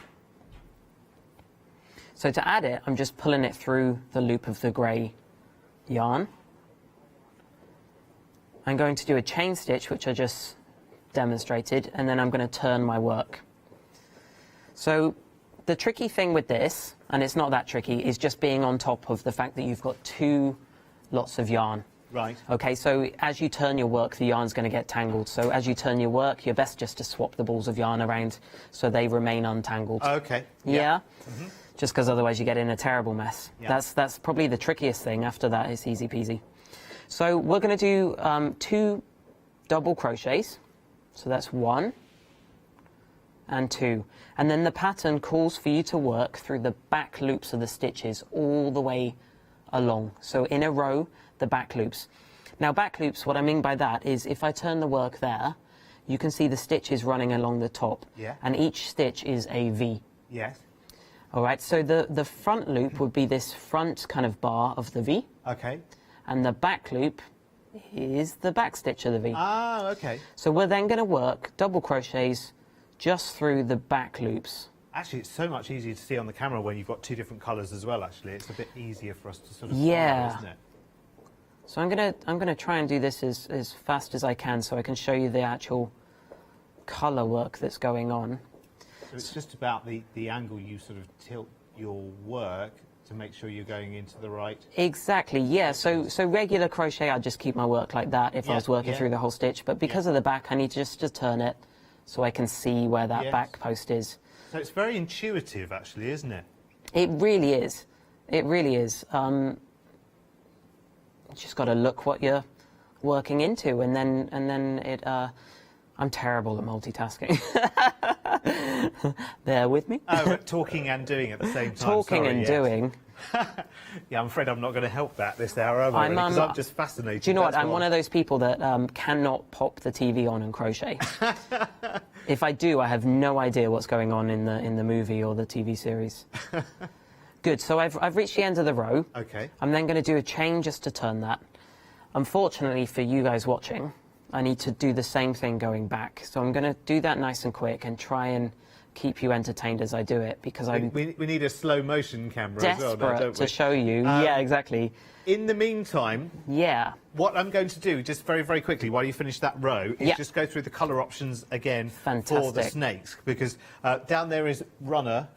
So to add it, I'm just pulling it through the loop of the grey yarn. I'm going to do a chain stitch, which I just demonstrated, and then I'm going to turn my work. So the tricky thing with this, and it's not that tricky, is just being on top of the fact that you've got two lots of yarn. Right. Okay, so as you turn your work, the yarn's going to get tangled. So as you turn your work, you're best just to swap the balls of yarn around so they remain untangled. Okay. Yeah? Just because otherwise you get in a terrible mess. Yeah. That's probably the trickiest thing. After that, it's easy peasy. So we're going to do 2 double crochets. So that's 1 and 2. And then the pattern calls for you to work through the back loops of the stitches all the way along. So in a row, the back loops. Now back loops, what I mean by that is if I turn the work there, you can see the stitches running along the top. Yeah. And each stitch is a V. Yes. All right, so the front loop would be this front kind of bar of the V. Okay. And the back loop is the back stitch of the V. Ah, okay. So we're then going to work double crochets just through the back loops. Actually, it's so much easier to see on the camera when you've got 2 different colours as well, actually. It's a bit easier for us to sort of follow, isn't it? So I'm gonna try and do this as fast as I can so I can show you the actual colour work that's going on. So it's just about the angle you sort of tilt your work to make sure you're going into the right... Exactly, yeah. So regular crochet, I'd just keep my work like that if I was working through the whole stitch. But because of the back, I need to just turn it so I can see where that back post is. So it's very intuitive, actually, isn't it? It really is. It really is. You just got to look what you're working into, and then it. I'm terrible at multitasking. Bear with me. Oh, but talking and doing at the same time. Talking and doing. Yeah, I'm afraid I'm not going to help that this hour, am I? Because I'm just fascinated. Do you know what? I'm one of those people that cannot pop the TV on and crochet. If I do, I have no idea what's going on in the movie or the TV series. Good. So I've reached the end of the row. Okay. I'm then going to do a chain just to turn that. Unfortunately for you guys watching, I need to do the same thing going back. So I'm going to do that nice and quick and try and keep you entertained as I do it, because we need a slow motion camera as well, desperate don't we? to show you. Yeah, exactly. In the meantime, what I'm going to do, just very, very quickly, while you finish that row, is just go through the colour options again for the snakes, because down there is runner,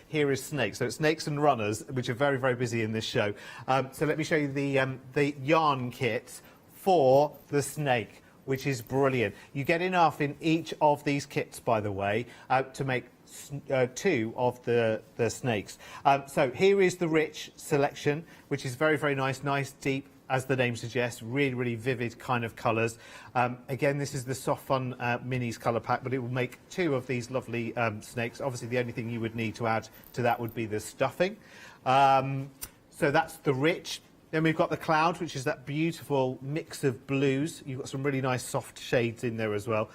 here is snake. So it's snakes and runners, which are very, very busy in this show. So let me show you the yarn kit for the snake, which is brilliant. You get enough in each of these kits, by the way, to make 2 of the snakes. So here is the rich selection, which is very, very nice, deep, as the name suggests, really, really vivid kind of colours. Again, this is the Soft Fun Minis colour pack, but it will make 2 of these lovely snakes. Obviously, the only thing you would need to add to that would be the stuffing. So that's the rich. Then we've got the cloud, which is that beautiful mix of blues. You've got some really nice soft shades in there as well,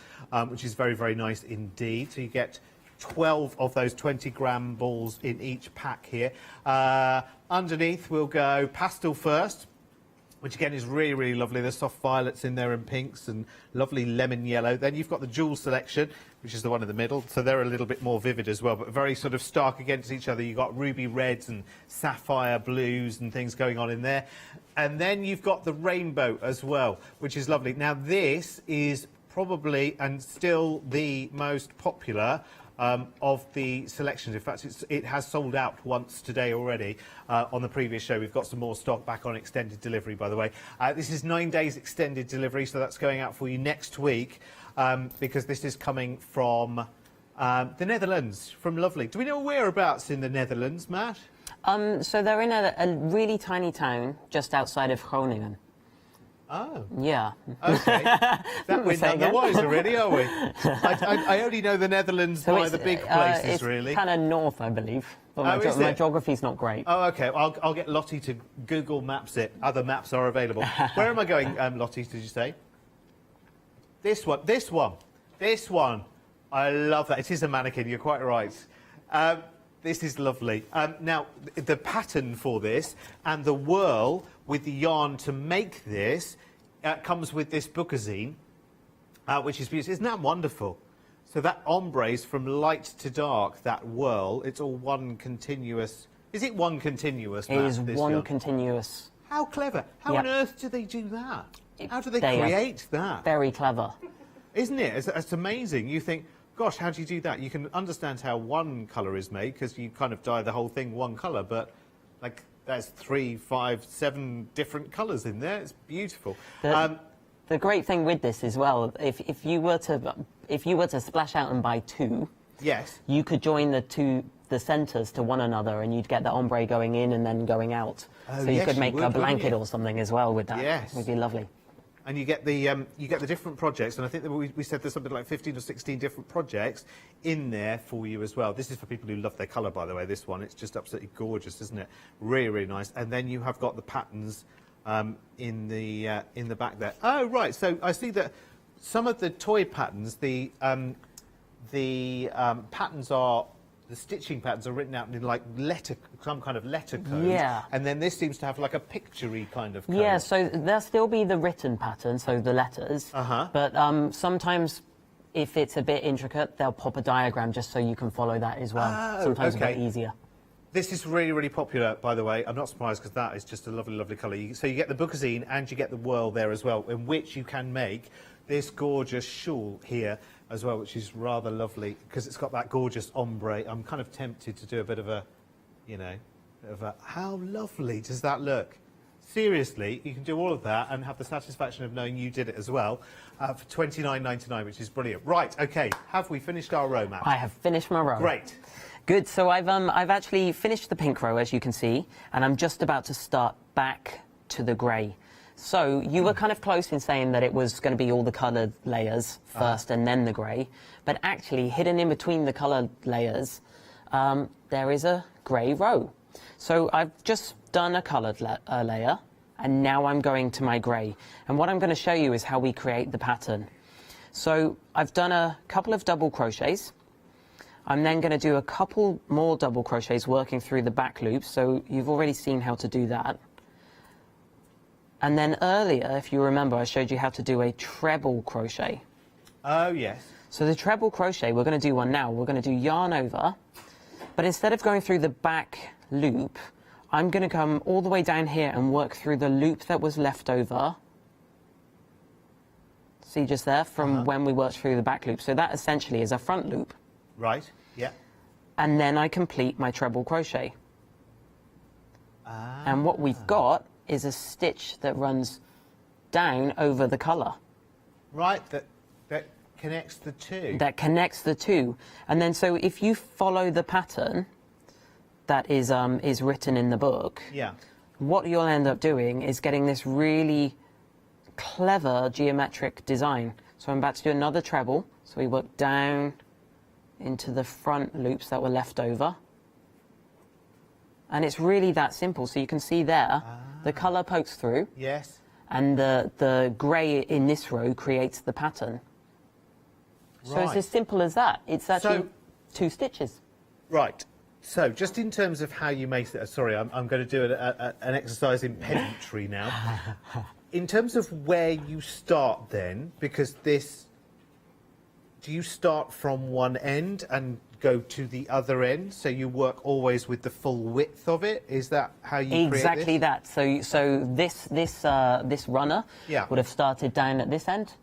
which is very, very nice indeed. So you get 12 of those 20-gram balls in each pack here. Underneath, we'll go pastel first, which again is really, really lovely. There's soft violets in there and pinks and lovely lemon yellow. Then you've got the jewel selection, which is the one in the middle. So they're a little bit more vivid as well, but very sort of stark against each other. You've got ruby reds and sapphire blues and things going on in there. And then you've got the rainbow as well, which is lovely. Now this is probably and still the most popular of the selections. In fact, it has sold out once today already. On the previous show, we've got some more stock back on extended delivery, by the way. This is 9 days extended delivery, so that's going out for you next week, because this is coming from the Netherlands, from lovely. Do we know whereabouts in the Netherlands, Matt? So they're in a really tiny town just outside of Groningen. Oh. Yeah. Okay. That we're none the wiser, really, are we? I only know the Netherlands by the big places, it's really. kind of north, I believe. But my geography's not great. Oh, OK. I'll get Lottie to Google Maps it. Other maps are available. Where am I going, Lottie, did you say? This one. This one. This one. I love that. It is a mannequin, you're quite right. This is lovely. Now, the pattern for this and the whirl with the yarn to make this comes with this bookazine, which is beautiful. Isn't that wonderful? So that ombre's from light to dark, that whirl, it's all one continuous... Is it one continuous, Matt, It is one yarn? continuous. How clever. How on earth do they do that? How do they They are create that? Very clever. Isn't it? It's amazing. You think, gosh, how do you do that? You can understand how one colour is made because you kind of dye the whole thing one colour, but like there's 3, 5, 7 different colours in there. It's beautiful. The great thing with this as well, if you were to splash out and buy 2, yes, you could join the centres to one another, and you'd get the ombre going in and then going out. Oh, so you yes, could make you would, a wouldn't blanket you? or something as well with that. Yes. It would be lovely. and you get the different projects, and I think that we said there's something like 15 or 16 different projects in there for you as well. This is for people who love their colour, by the way. This one, it's just absolutely gorgeous, isn't it? Really, really nice. And then you have got the patterns in the back there. Oh, right. So I see that some of the toy patterns, the patterns are. The stitching patterns are written out in like some kind of letter code. Yeah. And then this seems to have like a picture-y kind of code. Yeah, so there'll still be the written pattern, so the letters. Uh-huh. But sometimes, if it's a bit intricate, they'll pop a diagram just so you can follow that as well. Oh, Sometimes okay. a bit easier. This is really, really popular, by the way. I'm not surprised because that is just a lovely, lovely colour. So you get the bookazine and you get the whirl there as well, in which you can make this gorgeous shawl here as well, which is rather lovely because it's got that gorgeous ombre. I'm kind of tempted to do a bit of a, you know, how lovely does that look? Seriously, you can do all of that and have the satisfaction of knowing you did it as well for $29.99, which is brilliant. Right, OK, have we finished our row, Matt? I have finished my row. Great. Good, so I've actually finished the pink row, as you can see, and I'm just about to start back to the grey. So you were kind of close in saying that it was going to be all the coloured layers first and then the grey, but actually hidden in between the coloured layers, there is a grey row. So I've just done a coloured layer, and now I'm going to my grey. And what I'm going to show you is how we create the pattern. So I've done a couple of double crochets. I'm then going to do a couple more double crochets working through the back loops, so you've already seen how to do that. And then earlier, if you remember, I showed you how to do a treble crochet. Oh, yes. So the treble crochet, we're going to do one now. We're going to do yarn over, but instead of going through the back loop, I'm going to come all the way down here and work through the loop that was left over. See just there, from when we worked through the back loop. So that essentially is a front loop. Right, yeah. And then I complete my treble crochet. And what we've got is a stitch that runs down over the colour. Right, that connects the two. That connects the two. And then so if you follow the pattern that is written in the book, Yeah. what you'll end up doing is getting this really clever geometric design. So I'm about to do another treble. So we work down into the front loops that were left over. And it's really that simple. So you can see there, the colour pokes through. Yes. And the grey in this row creates the pattern. So it's Right. as simple as that. It's actually 2 stitches. Right. So just in terms of how you make it, sorry, I'm going to do an exercise in pedantry now. In terms of where you start then, because this, do you start from one end and go to the other end, so you work always with the full width of it? Is that how you create Exactly this? that. So this runner Yeah. would have started down at this end,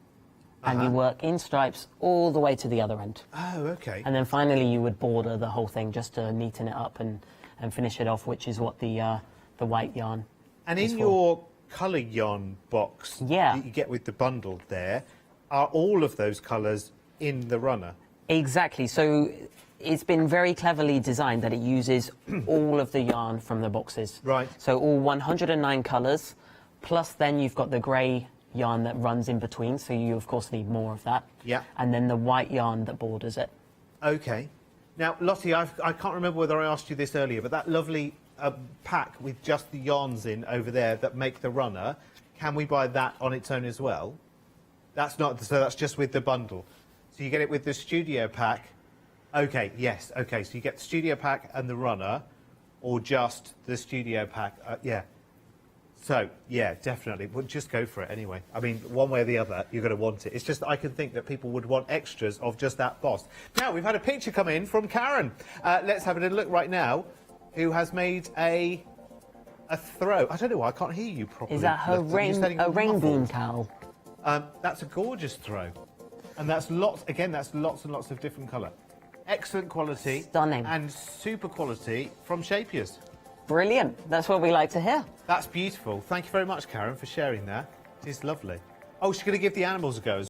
and you work in stripes all the way to the other end. Oh, okay. And then finally you would border the whole thing just to neaten it up and finish it off, which is what the white yarn And is in for. your colour yarn box Yeah. that you get with the bundle there, are all of those colours in the runner? Exactly. So it's been very cleverly designed that it uses all of the yarn from the boxes. Right. So all 109 colours, plus then you've got the grey yarn that runs in between, so you of course need more of that. Yeah. And then the white yarn that borders it. Okay. Now, Lottie, I can't remember whether I asked you this earlier, but that lovely pack with just the yarns in over there that make the runner, can we buy that on its own as well? That's not, so that's just with the bundle. So you get it with the studio pack. Okay, yes, okay, so you get the studio pack and the runner, or just the studio pack, yeah. So, yeah, definitely. Well, just go for it anyway. I mean, one way or the other, you're going to want it. It's just I can think that people would want extras of just that boss. Now, we've had a picture come in from Karen. Let's have a little look right now, who has made a throw. I don't know why I can't hear you properly. Is that her You're sounding rain beam muffled. cowl? That's a gorgeous throw. And that's lots, again, that's lots and lots of different colour. Excellent quality. Stunning. And super quality from Scheepjes. Brilliant. That's what we like to hear. That's beautiful. Thank you very much, Karen, for sharing that. It is lovely. Oh, she's going to give the animals a go as